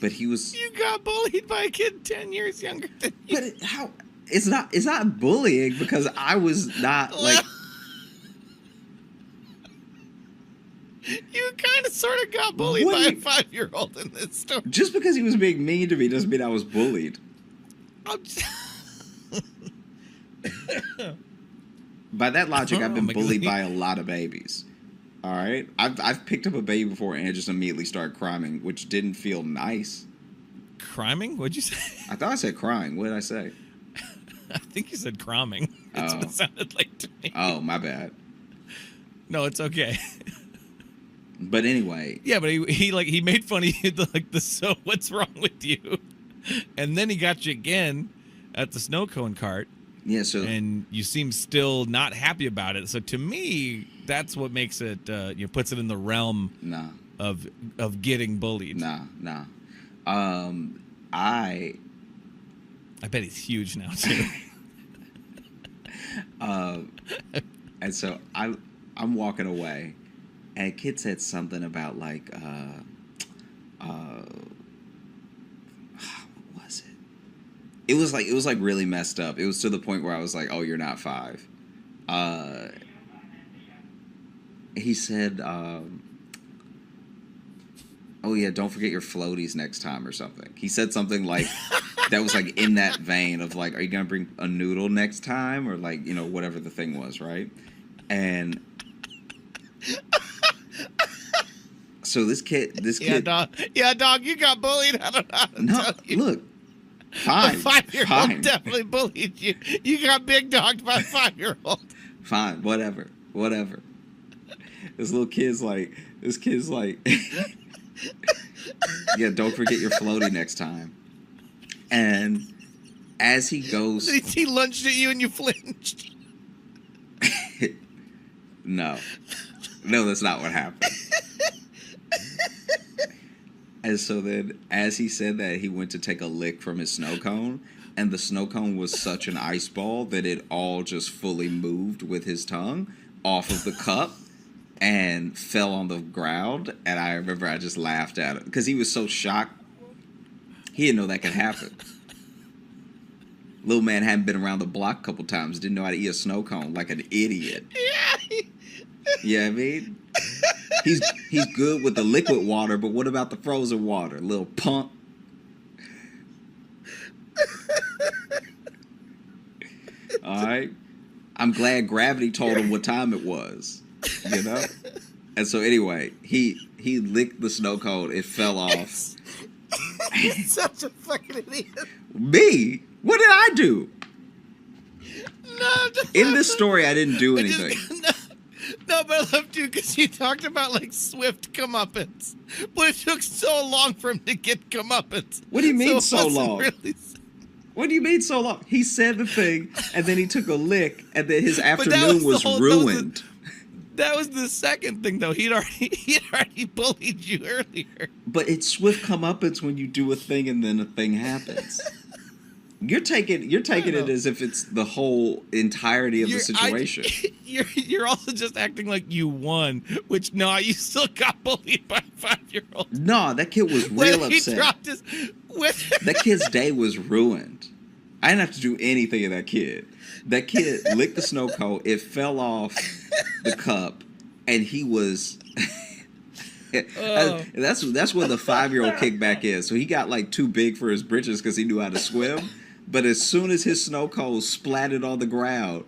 But he was. You got bullied by a kid 10 years younger than you. But how? It's not bullying because I was not like. You kind of sort of got bullied by a 5-year-old in this story. Just because he was being mean to me doesn't mean I was bullied. By that logic, I've been bullied by a lot of babies. All right, I've picked up a baby before and just immediately started crying, which didn't feel nice. Criming? What'd you say? I thought I said crying. What did I say? I think you said cramming. That's what it sounded like to me. Oh, my bad. No, it's okay. But anyway. Yeah, but he made fun of you so what's wrong with you? And then he got you again at the snow cone cart. Yeah, so and you seem still not happy about it. So to me, that's what makes it puts it in the realm of getting bullied. Nah. I bet he's huge now too. And so I'm walking away, and a kid said something about like what was it? It was like really messed up. It was to the point where I was like, "Oh, you're not 5." He said, "Oh yeah, don't forget your floaties next time" or something. He said something like that was like in that vein of like, "Are you gonna bring a noodle next time?" or like whatever the thing was, right? And so this kid, yeah, dog, you got bullied. I don't know. No, look. Fine. A 5-year-old Fine. definitely bullied you. You got big dogged by a 5-year-old. Fine. Whatever. This kid's like, yeah, don't forget your floaty next time. And as he goes... He lunged at you and you flinched. No, that's not what happened. And so then, as he said that, he went to take a lick from his snow cone, and the snow cone was such an ice ball that it all just fully moved with his tongue off of the cup and fell on the ground. And I remember I just laughed at it because he was so shocked. He didn't know that could happen. Little man hadn't been around the block a couple times, didn't know how to eat a snow cone like an idiot. Yeah. Yeah, I mean, he's good with the liquid water, but what about the frozen water? Little punk. All right. I'm glad gravity told him what time it was, you know? And so anyway, he licked the snow cone. It fell off. He's such a fucking idiot. Me? What did I do? No, In this story, I didn't do anything. No, but I love you because you talked about like swift comeuppance, but it took so long for him to get comeuppance. What do you mean it so wasn't long? Really... What do you mean so long? He said the thing, and then he took a lick, and then his that afternoon was ruined. That was the second thing, though. He'd already bullied you earlier. But it's swift comeuppance when you do a thing and then a thing happens. You're taking it as if it's the whole entirety of the situation. You're also just acting like you won, which no, you still got bullied by a 5-year-old. No, that kid was real upset. He dropped his, that kid's day was ruined. I didn't have to do anything to that kid. That kid licked the snow cone. It fell off the cup, and he was. That's when the 5-year-old kickback is. So he got like too big for his britches because he knew how to swim. But as soon as his snow cone splattered on the ground,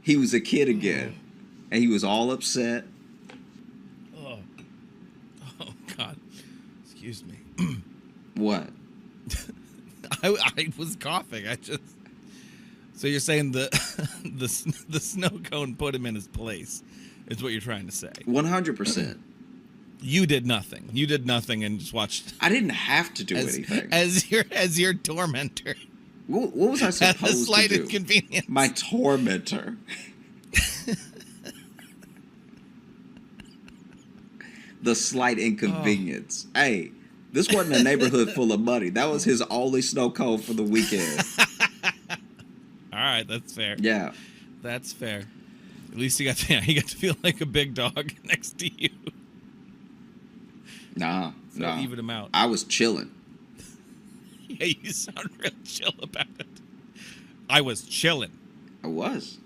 he was a kid again, and he was all upset. Oh God! Excuse me. What? I was coughing. So you're saying the snow cone put him in his place, is what you're trying to say? 100%. You did nothing. You did nothing and just watched. I didn't have to do anything. As your tormentor. What was I supposed At a slight to do? inconvenience. My tormentor. The slight inconvenience. Hey, this wasn't a neighborhood full of money. That was his only snow cone for the weekend. All right, that's fair. Yeah. That's fair. At least he got to feel like a big dog next to you. Nah. Even him out. I was chilling. Yeah, you sound real chill about it. I was chilling. I was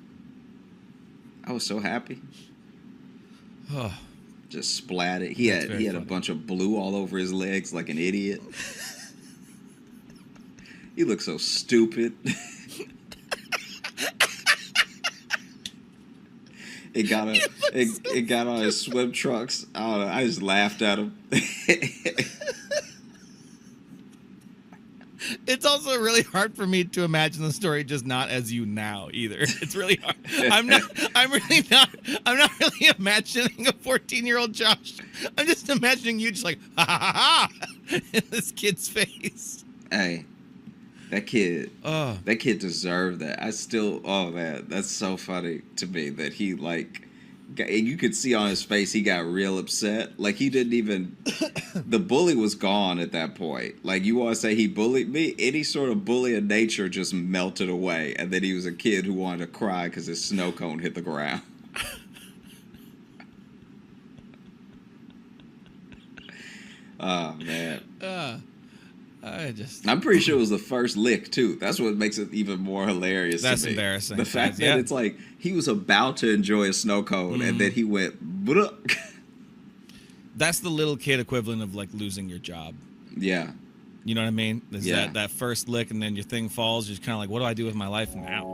so happy. Oh. Just splatted. He had a bunch of blue all over his legs like an idiot. He looked so stupid. It got on his swim trunks. I don't know. I just laughed at him. It's also really hard for me to imagine the story just not as you now either. It's really hard. I'm not really imagining a 14-year-old Josh. I'm just imagining you just like ha ha ha in this kid's face. Hey, that kid deserved that. Oh man, that's so funny to me that he like, you could see on his face he got real upset. Like he didn't even, the bully was gone at that point. Like you want to say he bullied me? Any sort of bully in nature just melted away, and then he was a kid who wanted to cry because his snow cone hit the ground. Oh man. I'm pretty sure it was the first lick too. That's what makes it even more hilarious. That's to me. embarrassing. The fact that it's like he was about to enjoy a snow cone and then he went. Bruh. That's the little kid equivalent of like losing your job. Yeah. You know what I mean? There's Yeah. that first lick and then your thing falls. You're kind of like, what do I do with my life now?